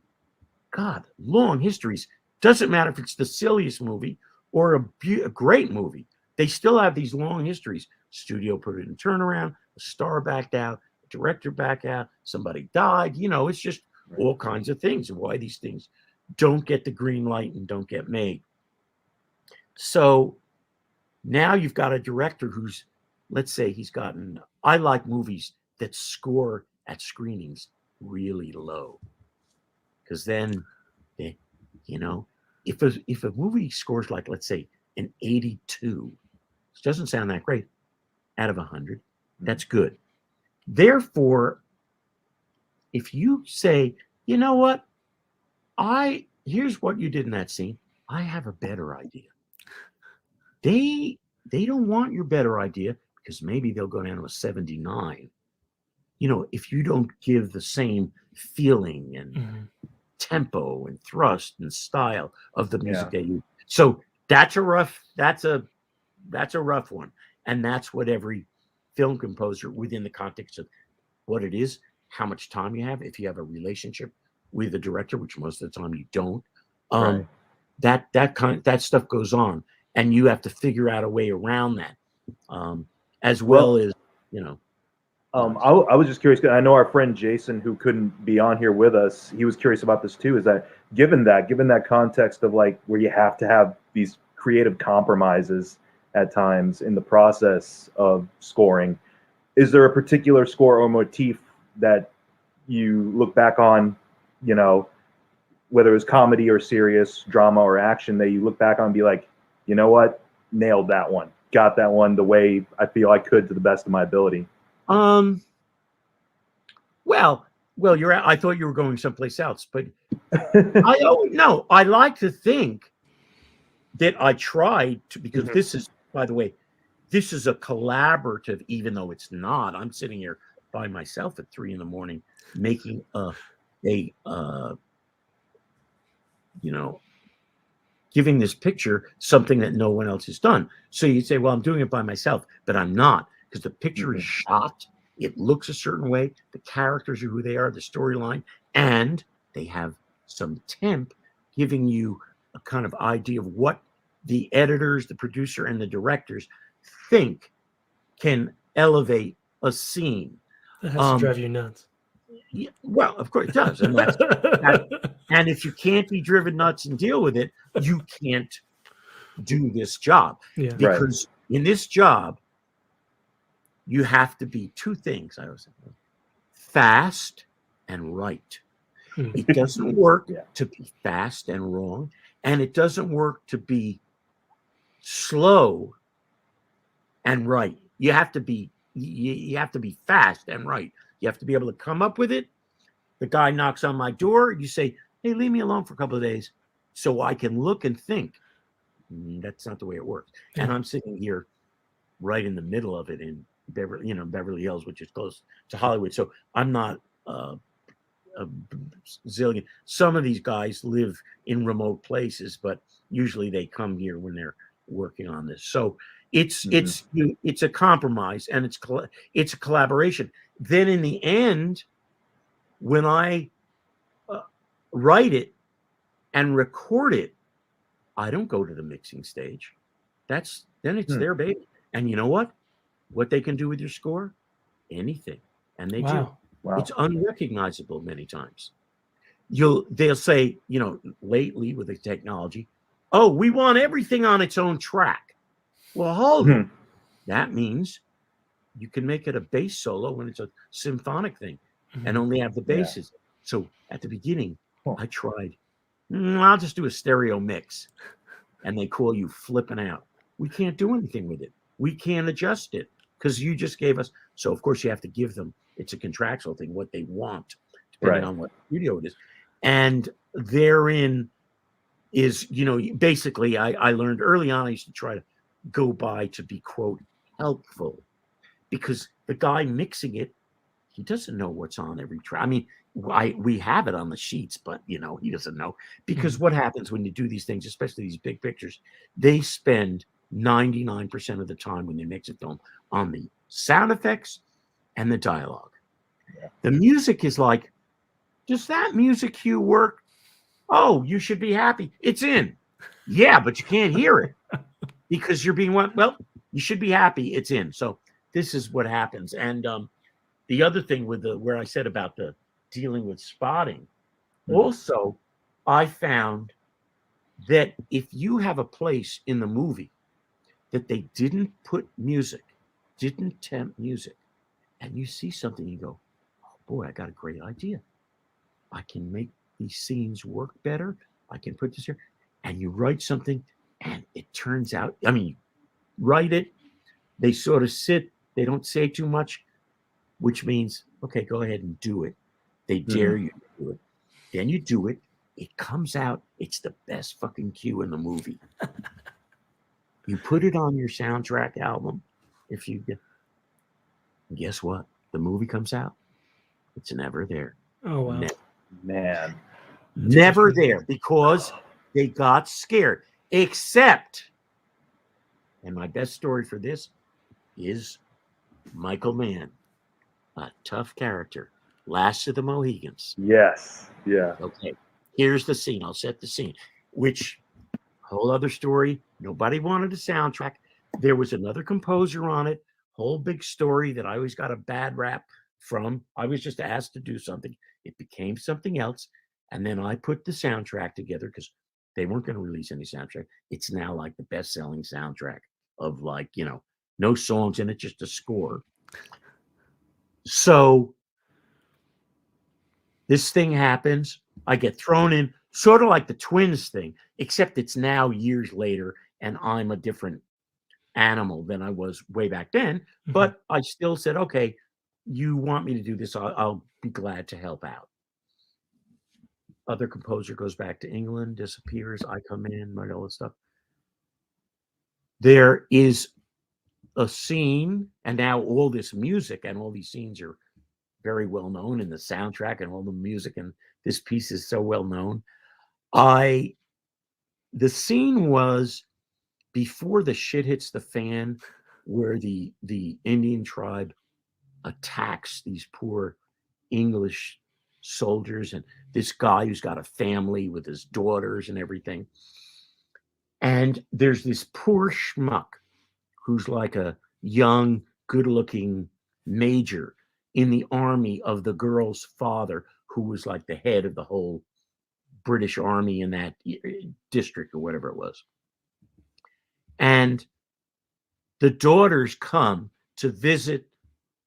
God, long histories. Doesn't matter if it's the silliest movie or a great movie. They still have these long histories. Studio put it in turnaround. A star backed out. A director backed out. Somebody died. It's just all kinds of things and why these things don't get the green light and don't get made. So now you've got a director who's, let's say he's gotten, I like movies that score at screenings really low, because then if a movie scores like, let's say, an 82, which doesn't sound that great, out of 100, that's good. Therefore, if you say, you know what, here's what you did in that scene, I have a better idea. They don't want your better idea, because maybe they'll go down to a 79. If you don't give the same feeling and tempo and thrust and style of the music they use. So that's a rough one. And that's what every film composer, within the context of what it is, how much time you have, if you have a relationship with the director, which most of the time you don't, that stuff goes on, and you have to figure out a way around that, as well as I was just curious, 'cause I know our friend Jason, who couldn't be on here with us, he was curious about this too. Is that given that context of like where you have to have these creative compromises at times in the process of scoring, is there a particular score or motif that you look back on, whether it was comedy or serious, drama or action, that you look back on and be like, you know what, nailed that one, got that one the way I feel I could to the best of my ability? Well, I thought you were going someplace else, but I like to think that I tried to, because this is, by the way, this is a collaborative, even though it's not. I'm sitting here by myself at 3 a.m. making giving this picture something that no one else has done. So you'd say, well, I'm doing it by myself, but I'm not, because the picture is shot. It looks a certain way. The characters are who they are, the storyline, and they have some temp giving you a kind of idea of what the editors, the producer, and the directors think can elevate a scene. That has to drive you nuts. Yeah, well, of course it does. And and if you can't be driven nuts and deal with it, you can't do this job. Yeah. Because in this job, you have to be two things. I always say, fast and right. It doesn't work to be fast and wrong, and it doesn't work to be slow and right. You have to be fast and right. You have to be able to come up with it. The guy knocks on my door. You say, hey, leave me alone for a couple of days so I can look and think. That's not the way it works. And I'm sitting here right in the middle of it in Beverly Hills, which is close to Hollywood. So I'm not a zillion. Some of these guys live in remote places, but usually they come here when they're working on this. So it's a compromise, and it's a collaboration. Then in the end, when I write it and record it, I don't go to the mixing stage. Then it's their baby. And you know what they can do with your score? Anything. And they do. Wow. It's unrecognizable many times. They'll say, lately with the technology, oh, we want everything on its own track. Well, hold on. That means you can make it a bass solo when it's a symphonic thing and only have the basses. Yeah. So at the beginning, I tried, I'll just do a stereo mix. And they call you flipping out. We can't do anything with it. We can't adjust it because you just gave us. So, of course, you have to give them, it's a contractual thing, what they want, depending on what studio it is. And therein is, basically, I learned early on, I used to try to go by to be, quote, helpful, because the guy mixing it, he doesn't know what's on every track. I mean, we have it on the sheets, but, he doesn't know. Because what happens when you do these things, especially these big pictures, they spend 99% of the time when they mix a film on the sound effects and the dialogue. Yeah. The music is like, does that music cue work? Oh, you should be happy. It's in. Yeah, but you can't hear it because you're being, well, you should be happy. It's in. So this is what happens. And the other thing with where I said about the dealing with spotting, also, I found that if you have a place in the movie that they didn't put music, didn't temp music, and you see something, you go, oh boy, I got a great idea. I can make these scenes work better. I can put this here. And you write something, and it turns out, I mean, you write it, they sort of sit, they don't say too much, which means, okay, go ahead and do it. They dare you to do it. Then you do it. It comes out. It's the best fucking cue in the movie. You put it on your soundtrack album. If you guess what? The movie comes out. It's never there. Oh wow. Man. Never there, because they got scared. Except, and my best story for this is Michael Mann, a tough character, Last of the Mohegans. Yes. Yeah. Okay, here's the scene. I'll set the scene, which whole other story. Nobody wanted a soundtrack. There was another composer on it. Whole big story that I always got a bad rap from. I was just asked to do something. It became something else. And then I put the soundtrack together because they weren't going to release any soundtrack. It's now like the best-selling soundtrack of, like, you know, no songs in it, just a score. So this thing happens. I get thrown in, sort of like the Twins thing, except it's now years later and I'm a different animal than I was way back then. But I still said, okay, you want me to do this, I'll be glad to help out. Other composer goes back to England, disappears. I come in, write all this stuff. There is a scene, and now all this music and all these scenes are very well known in the soundtrack, and all the music, and this piece is so well known. The scene was before the shit hits the fan, where the Indian tribe attacks these poor English soldiers, and this guy who's got a family with his daughters and everything. And there's this poor schmuck who's like a young, good-looking major in the army of the girl's father, who was like the head of the whole British army in that district or whatever it was. And the daughters come to visit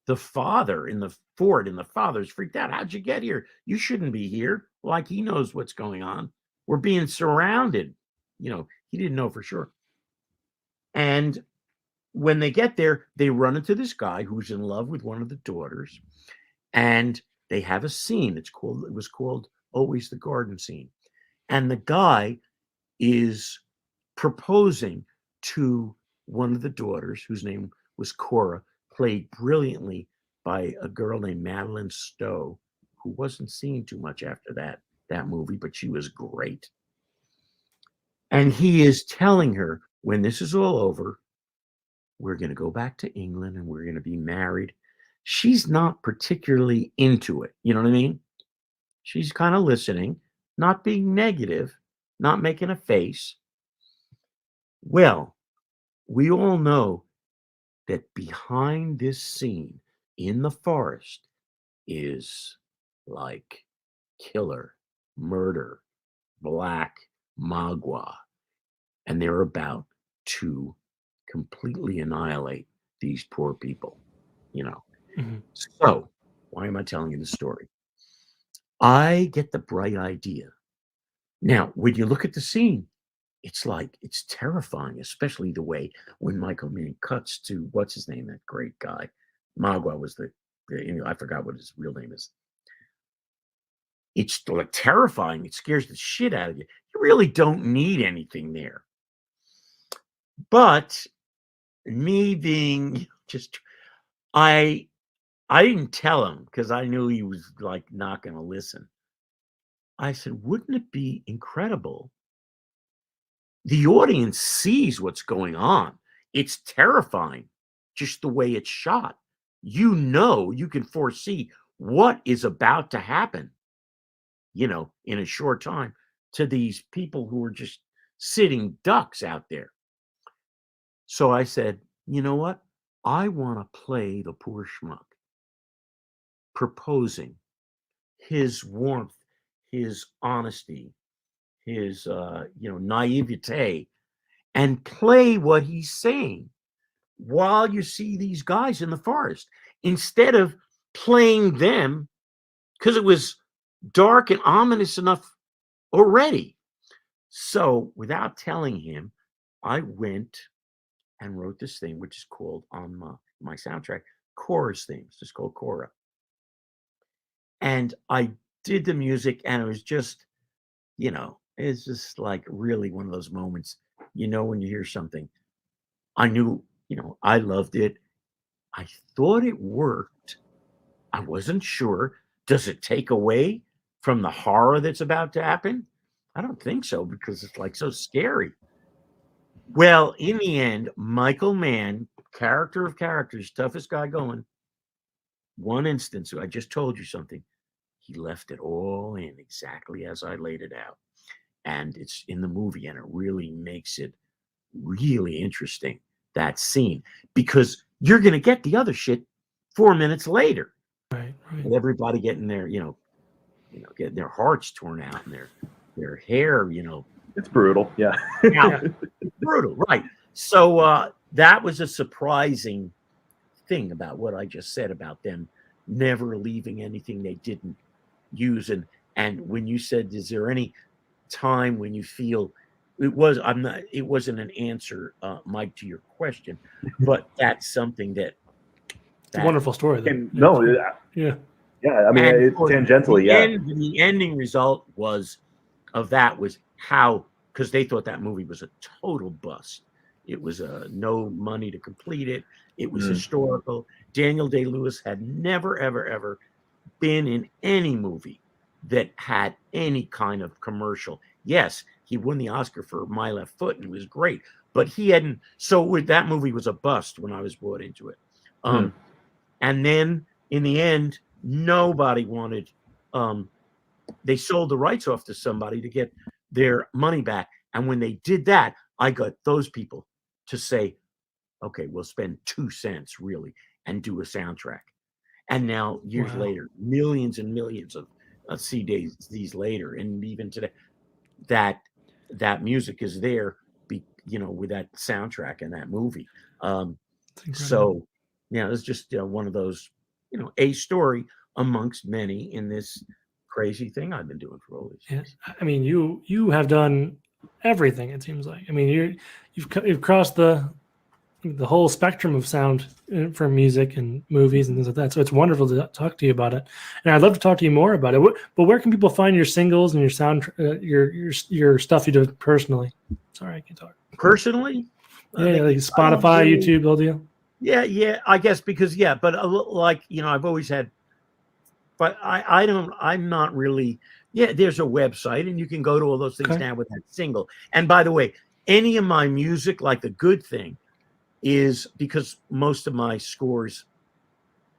the father in the fort, and the father's freaked out. How'd you get here? You shouldn't be here. Like, he knows what's going on. We're being surrounded. You know, he didn't know for sure. And when they get there, they run into this guy who's in love with one of the daughters, and they have a scene. It was called Always the Garden Scene. And the guy is proposing to one of the daughters, whose name was Cora, played brilliantly by a girl named Madeline Stowe, who wasn't seen too much after that movie, but she was great. And he is telling her, when this is all over, we're going to go back to England and we're going to be married. She's not particularly into it. You know what I mean? She's kind of listening, not being negative, not making a face. Well, we all know that behind this scene in the forest is like killer, murder, black magua, and they're about to completely annihilate these poor people, you know. So why am I telling you the story? I get the bright idea. Now, when you look at the scene, it's terrifying, especially the way when Michael Mann cuts to, what's his name, that great guy. Magua was I forgot what his real name is. It's like terrifying. It scares the shit out of you. You really don't need anything there. But me being just, I didn't tell him because I knew he was like not going to listen. I said, wouldn't it be incredible? The audience sees what's going on. It's terrifying, just the way it's shot. You know, you can foresee what is about to happen, you know, in a short time to these people who are just sitting ducks out there. So I said, you know what? I want to play the poor schmuck, proposing his warmth, his honesty, his naivete, and play what he's saying while you see these guys in the forest, instead of playing them because it was dark and ominous enough already. So without telling him, I went and wrote this thing, which is called on my soundtrack, chorus themes, just called Cora. And I did the music, and it was just, it's just like really one of those moments, when you hear something. I knew, I loved it. I thought it worked. I wasn't sure. Does it take away from the horror that's about to happen? I don't think so, because it's like so scary. Well, in the end, Michael Mann, character of characters, toughest guy going. One instance, I just told you something. He left it all in exactly as I laid it out. And it's in the movie, and it really makes it really interesting, that scene, because you're going to get the other shit 4 minutes later. Right. With everybody getting their, getting their hearts torn out and their hair, It's brutal. Yeah. Brutal. Right. So that was a surprising thing about what I just said about them never leaving anything they didn't use. And when you said, is there any time when you feel it wasn't an answer, Mike, to your question, but that's something that it's a wonderful story. Yeah. I mean, it's tangentially, the ending result was how, because they thought that movie was a total bust. It was no money to complete it. It was historical. Daniel Day-Lewis had never, ever, ever been in any movie that had any kind of commercial. Yes, he won the Oscar for My Left Foot, and it was great. But he hadn't. So that movie was a bust when I was brought into it. And then in the end, nobody wanted. They sold the rights off to somebody to get their money back. And when they did that, I got those people to say, okay, we'll spend 2 cents really and do a soundtrack. And now years later, millions and millions of CDs later, and even today, that music is there, with that soundtrack and that movie. So, it's just one of those, a story amongst many in this crazy thing I've been doing for all these years. I mean, you have done everything. It seems like. I mean, you've crossed the whole spectrum of sound for music and movies and things like that. So it's wonderful to talk to you about it, and I'd love to talk to you more about it. But where can people find your singles and your sound, your stuff you do personally? Sorry, I can't talk. Personally? Yeah, like Spotify, YouTube, all deal. Yeah, I guess because but I've always had, but I'm not really. Yeah, there's a website, and you can go to all those things now with that single. And by the way, any of my music, like The Good Thing, is because most of my scores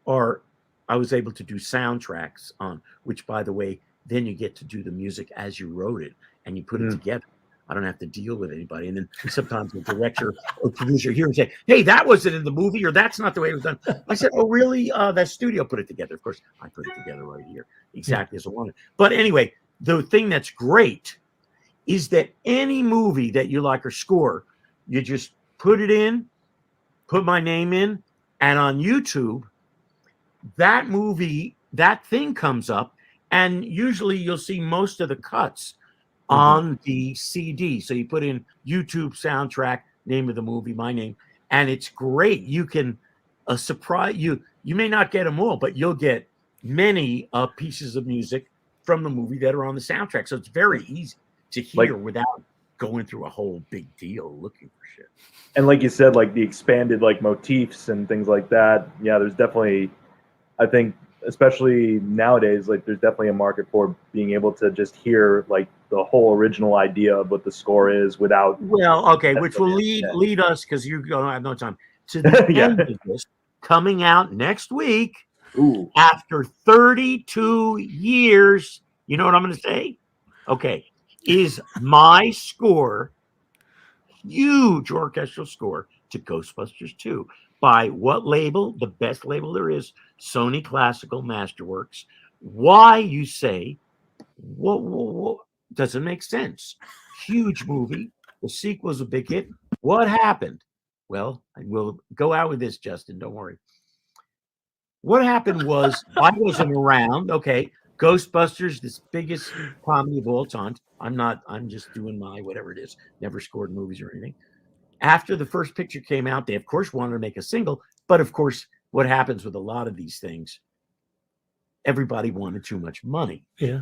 I was able to do soundtracks on, which, by the way, then you get to do the music as you wrote it and you put it together. I don't have to deal with anybody. And then sometimes the director or producer here and say, hey, that wasn't in the movie, or that's not the way it was done. I said, oh, really? That studio put it together. Of course, I put it together right here, exactly as I wanted. But anyway, the thing that's great is that any movie that you like or score, you just put it in, put my name in, and on YouTube, that movie, that thing comes up, and usually you'll see most of the cuts on the CD. So you put in YouTube soundtrack, name of the movie, my name, and it's great. You can surprise you. You may not get them all, but you'll get many pieces of music from the movie that are on the soundtrack. So it's very easy to hear without going through a whole big deal looking for shit. And like you said, like the expanded motifs and things like that. Yeah, there's definitely, I think, especially nowadays, there's definitely a market for being able to just hear the whole original idea of what the score is without. Well, okay, which will lead us, because you don't have no time, to the end of this, coming out next week. Ooh. After 32 years. You know what I'm going to say? Okay, is my score, huge orchestral score to Ghostbusters 2. By what label? The best label there is, Sony Classical Masterworks. Why, you say? What doesn't make sense. Huge movie. The sequel's a big hit. What happened? Well, I will go out with this, Justin. Don't worry. What happened was I wasn't around. Okay. Ghostbusters, this biggest comedy of all time. I'm just doing my whatever it is. Never scored movies or anything. After the first picture came out, they of course wanted to make a single, but of course, what happens with a lot of these things, everybody wanted too much money. Yeah.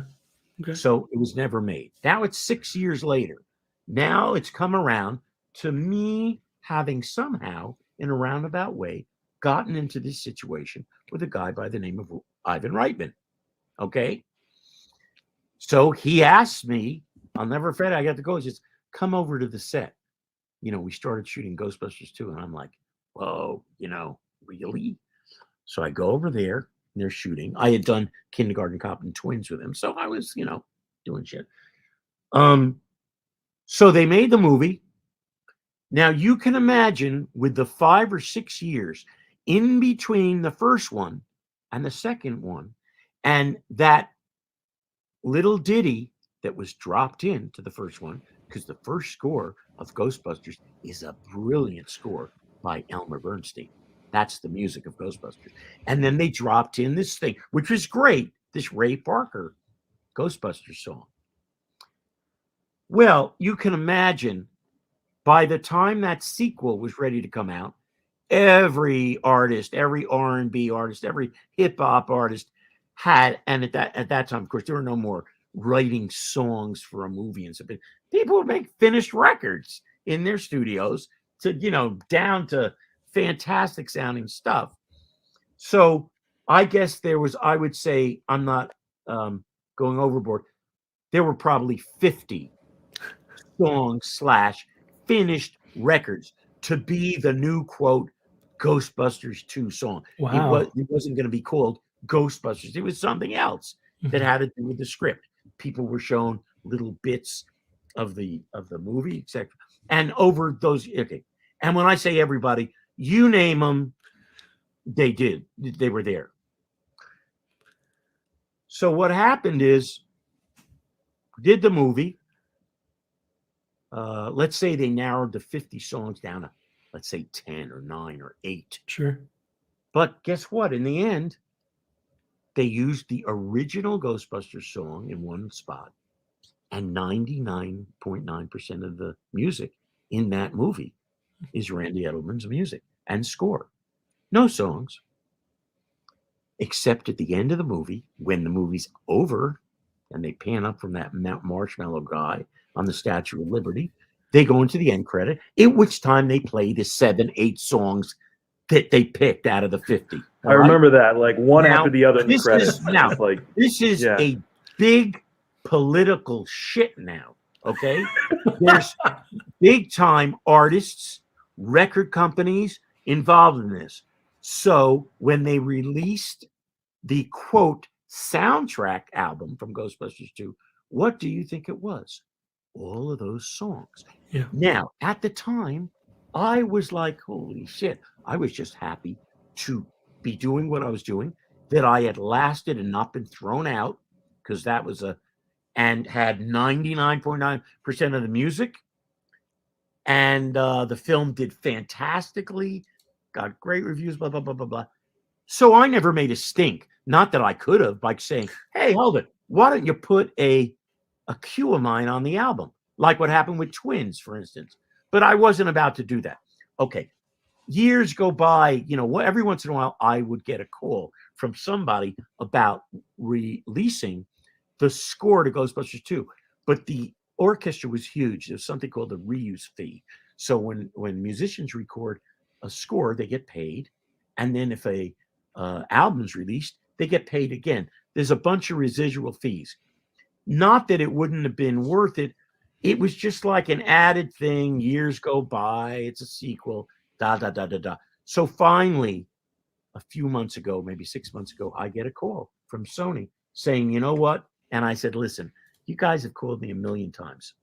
Okay. So it was never made. Now it's 6 years later. Now it's come around to me having somehow, in a roundabout way, gotten into this situation with a guy by the name of Ivan Reitman. Okay. So he asked me, I'll never forget, I got to go, he says, come over to the set. We started shooting Ghostbusters 2, and I'm like, whoa, really? So I go over there, and they're shooting. I had done Kindergarten Cop and Twins with him, so I was, doing shit. So they made the movie. Now you can imagine with the 5 or 6 years in between the first one and the second one, and that little ditty that was dropped into the first one, because the first score of Ghostbusters is a brilliant score by Elmer Bernstein. That's the music of Ghostbusters. And then they dropped in this thing, which was great, this Ray Parker Ghostbusters song. Well, you can imagine by the time that sequel was ready to come out, every artist, every R&B artist, every hip hop artist had, and at that time, of course, there were no more writing songs for a movie and stuff. People would make finished records in their studios to, down to fantastic sounding stuff. So I guess there was, I would say, I'm not going overboard, there were probably 50 songs / finished records to be the new, quote, Ghostbusters 2 song. Wow. It wasn't going to be called Ghostbusters. It was something else that had to do with the script. People were shown little bits of the movie, etc. And over those, okay. And when I say everybody, you name them, they did. They were there. So what happened is, did the movie. Let's say they narrowed the 50 songs down to, let's say, 10 or 9 or 8. Sure. But guess what? In the end, they used the original Ghostbusters song in one spot, and 99.9% of the music in that movie is Randy Edelman's music and score. No songs, except at the end of the movie, when the movie's over and they pan up from that marshmallow guy on the Statue of Liberty, they go into the end credit, at which time they play the 7, 8 songs that they picked out of the 50. I remember that, like one Now, after the other in the this credits. is- now, It's like, This is Yeah. a big political shit now, okay? There's big time artists, record companies involved in this. So when they released the, quote, soundtrack album from Ghostbusters 2, what do you think it was? All of those songs. Yeah. Now, at the time, I was like, holy shit. I was just happy to be doing what I was doing, that I had lasted and not been thrown out, because that was and had 99.9% of the music. And the film did fantastically, got great reviews, blah, blah, blah, blah, blah. So I never made a stink. Not that I could have, by saying, hey, hold it. Why don't you put a cue of mine on the album? Like what happened with Twins, for instance. But I wasn't about to do that. Okay. Years go by, every once in a while, I would get a call from somebody about releasing the score to Ghostbusters 2. But the orchestra was huge. There's something called the reuse fee. So when musicians record a score, they get paid. And then if a album's released, they get paid again. There's a bunch of residual fees. Not that it wouldn't have been worth it. It was just like an added thing. Years go by. It's a sequel. Da, da, da, da, da. So finally, a few months ago, maybe 6 months ago, I get a call from Sony saying, you know what? And I said, listen, you guys have called me a million times.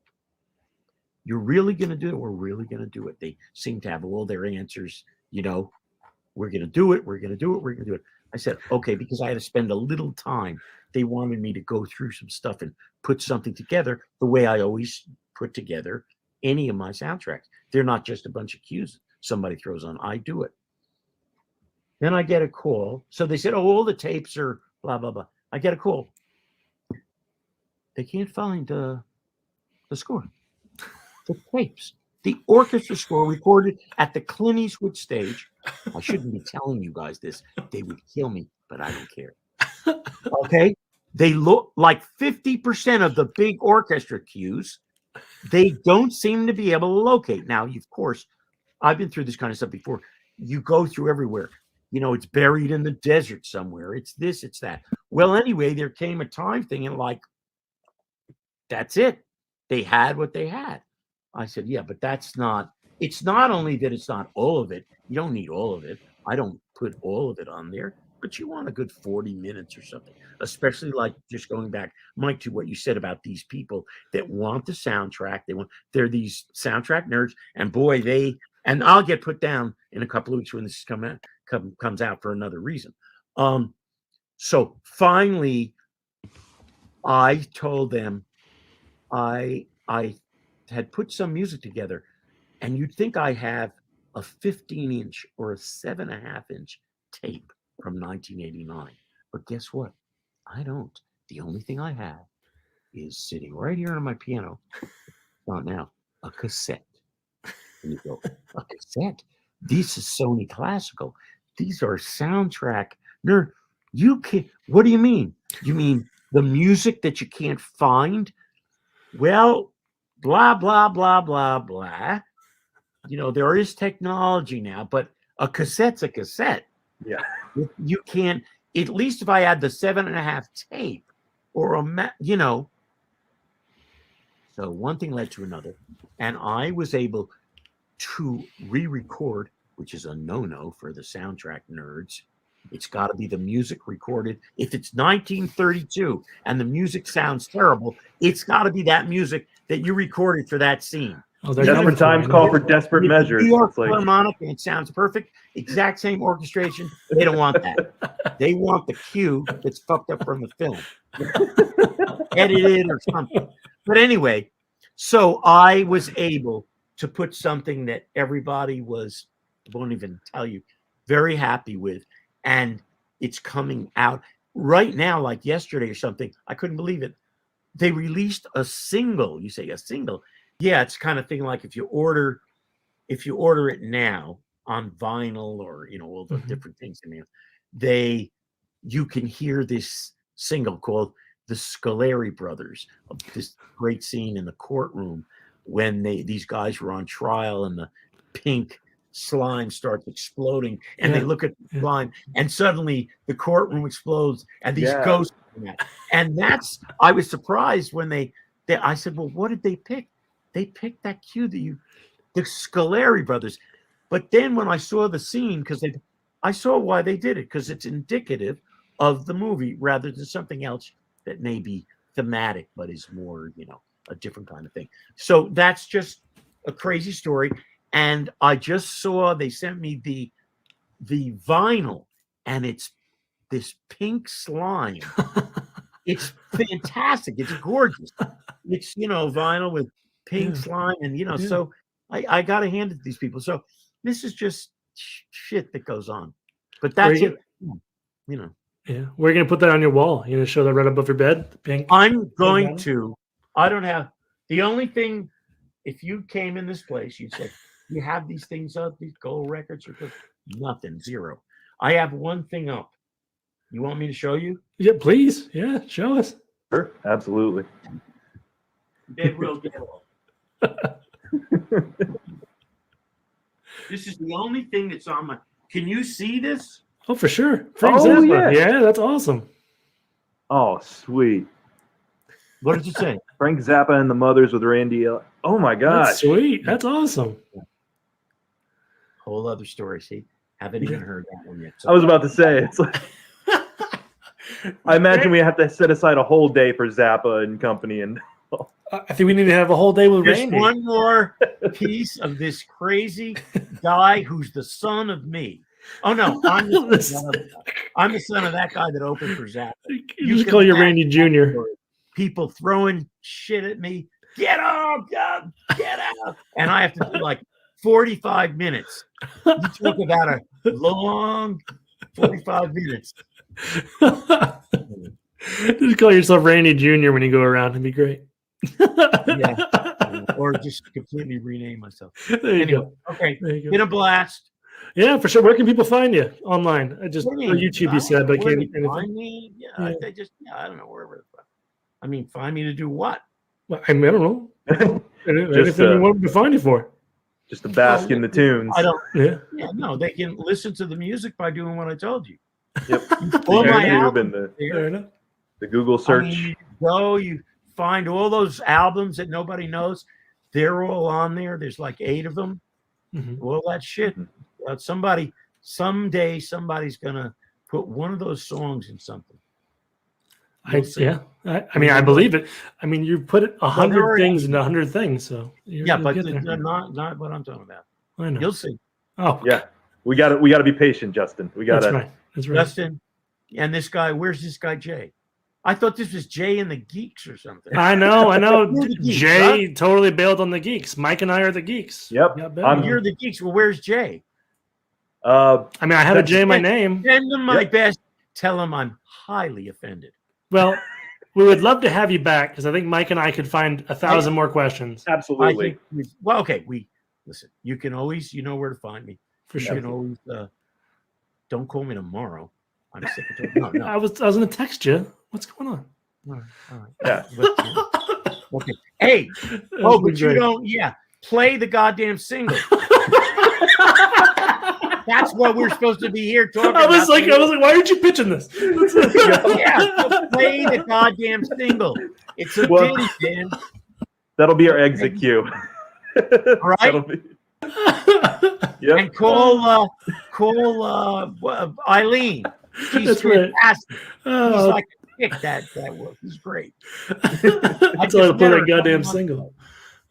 You're really going to do it? We're really going to do it. They seem to have all their answers. We're going to do it. We're going to do it. We're going to do it. I said, okay, because I had to spend a little time. They wanted me to go through some stuff and put something together the way I always put together any of my soundtracks. They're not just a bunch of cues somebody throws on. I do it. Then I get a call. So they said, oh, all the tapes are blah, blah, blah. I get a call. they can't find the score, the tapes, the orchestra score recorded at the Clint Eastwood stage. I shouldn't be telling you guys this. They would kill me, but I don't care. Okay? They look like 50% of the big orchestra cues. They don't seem to be able to locate. Now, of course, I've been through this kind of stuff before. You go through everywhere. You know, it's buried in the desert somewhere. It's this, it's that. Well, anyway, there came a time thing and like, that's it. They had what they had. I said, yeah, but it's not only that it's not all of it. You don't need all of it. I don't put all of it on there, but you want a good 40 minutes or something, especially like just going back, Mike, to what you said about these people that want the soundtrack. They're these soundtrack nerds, and boy, and I'll get put down in a couple of weeks when this comes out for another reason. So finally, I told them I had put some music together, and you'd think I have a 15-inch or a 7.5-inch tape from 1989. But guess what? I don't. The only thing I have is sitting right here on my piano. Not now. A cassette. And you go, a cassette? This is Sony Classical. These are soundtrack. You can. What do you mean? You mean the music that you can't find? Well, blah, blah, blah, blah, blah. You know, there is technology now, but a cassette's a cassette. Yeah. You can't, at least if I had the 7.5 tape or so one thing led to another. And I was able to re-record, which is a no-no for the soundtrack nerds. It's got to be the music recorded. If it's 1932 and the music sounds terrible, it's got to be that music that you recorded for that scene. Oh, desperate times call for desperate measures. New York Like, harmonic and it sounds perfect. Exact same orchestration. They don't want that. They want the cue that's fucked up from the film, edited or something. But anyway, so I was able to put something that everybody won't even tell you, very happy with. And it's coming out right now, like yesterday or something. I couldn't believe it. They released a single. You say a single. Yeah, it's kind of thing like if you order it now on vinyl or all the different things. I mean, you can hear this single called The Scoleri Brothers, this great scene in the courtroom when these guys were on trial and the pink slime starts exploding and they look at the slime and suddenly the courtroom explodes and these ghosts and I was surprised when I said, well, what did they pick? They picked that cue the Scoleri Brothers. But then when I saw the scene, I saw why they did it, because it's indicative of the movie rather than something else that may be thematic but is more a different kind of thing. So that's just a crazy story. And I just saw they sent me the vinyl, and it's this pink slime. It's fantastic. It's gorgeous. It's vinyl with pink slime, and so I got to hand it to these people. So this is just shit that goes on. But that's it. Yeah, we're gonna put that on your wall. You're gonna show that right above your bed. The pink. I'm going to. I don't have the only thing. If you came in this place, you'd say, you have these things up, these gold records, or nothing, zero. I have one thing up. You want me to show you? Yeah, please. Yeah, show us. Sure, absolutely. Then we'll get off. This is the only thing that's on my. Can you see this? Oh, for sure. Yeah, that's awesome. Oh, sweet. What did you say? Frank Zappa and the Mothers with Randy. Oh my gosh. That's sweet. That's awesome. Whole other story. See, haven't even heard that one yet. So. I was about to say, it's like, I imagine we have to set aside a whole day for Zappa and company. And I think we need to have a whole day with Randy. One more piece of this crazy guy who's the son of me. Oh no, I'm the son of that guy that opened for Zappa. You just call you Randy Jr. People throwing shit at me. Get out, get out. And I have to do like 45 minutes. You talk about a long 45 minutes. Just call yourself Randy Jr. when you go around. It'd be great. Yeah. Or just completely rename myself. There you Anyway, go. okay. There you go. Been a blast. Yeah, for sure. Where can people find you online? I just What do you mean? YouTube. You said, but I Where can't. they find Anything. me? Yeah, Yeah. they just I don't know wherever. I mean, find me to do what? Well, I don't know. Just, Anything you want me to find you for? Just to bask in the tunes. I don't. Yeah. Yeah, no, they can listen to the music by doing what I told you. Yep. All my YouTube albums and Fair enough. the Google I search. mean, you go, you find all those albums that nobody knows. They're all on there. There's like 8 of them. Mhm. All that shit. Someday, somebody's gonna put one of those songs in something. You'll see. Yeah. I mean, I believe it. I mean, you put 100 already- things into 100 things, so Yeah, you'll but get there. they're not what I'm talking about. I know. You'll see. Oh, Yeah. We got to be patient, Justin. We got that's to. right. That's right. Justin, and this guy, where's this guy Jay? I thought this was Jay and the Geeks or something. I know. You're the geeks, Jay totally bailed on the geeks. Mike and I are the geeks. Yep. Got bailed I'm- on. You're the Geeks. Well, where's Jay? I mean, I have a That's- J in my name. Send him my Yep. best. Tell him I'm highly offended. Well, we would love to have you back because I think Mike and I could find 1,000 more questions I Absolutely. think we listen. You can always, you know where to find me. for You sure. can always don't call me tomorrow. I'm sick of talking. No. I was going to text you. What's going on? All right. Yeah. Okay. Hey. That Oh, would be but you great. don't. Yeah. Play the goddamn single. That's what we're supposed to be here talking I was about. like, why aren't you pitching this? Yeah, so play the goddamn single. It's a Well- ditty, man. That'll be our exit cue. All right. That'll be- Yep. And call Eileen. She's That's right. fantastic. He's Oh, like a pick that work. He's great. that's why I just play met her that a goddamn couple single.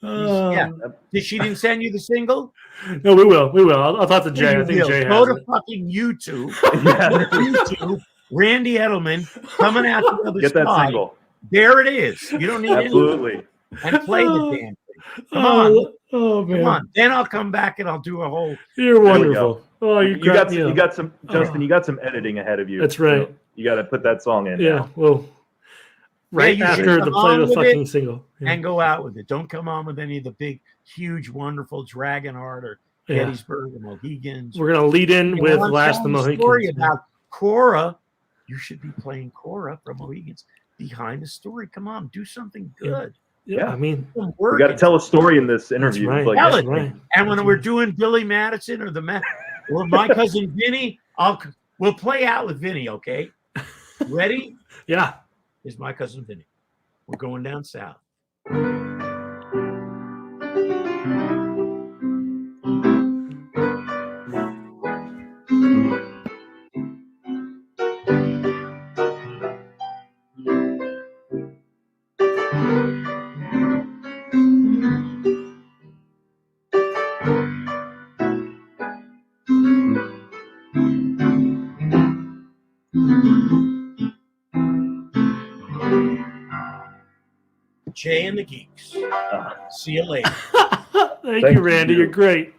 Yeah. Did she didn't send you the single? No, we will. We will. I'll talk to Jay. I think You Jay will. has Go to it. fucking YouTube. Yeah. YouTube. Randy Edelman coming out the other Get that side. single. There it is. You don't need any Absolutely. and play the damn thing. Come Oh man, Come on. Then I'll come back and I'll do a whole. you're we wonderful. Oh, You got me some, you up. got some, Justin. You got some editing ahead of you. That's right. You got to put that song in. Yeah. Well, right you should after come the play on the with fucking it single. Yeah. And go out with it. Don't come on with any of the big, huge, wonderful Dragonheart or Yeah. Gettysburg or Mohegans. We're gonna lead in You with know, I'm Last the telling a Mohicans. story about Cora. You should be playing Cora from Mohegans behind the story. Come on, do something good. Yeah, I mean, Some We work got to in tell a story in this interview. right. Like, Tell that's it. right. And when That's we're right. doing Billy Madison or or my cousin Vinny, we'll play out with Vinny. Okay, ready? Yeah. Here's my cousin Vinny. We're going down south. Jay and the Geeks. See you later. Thank Thank you, Randy. you. You're great.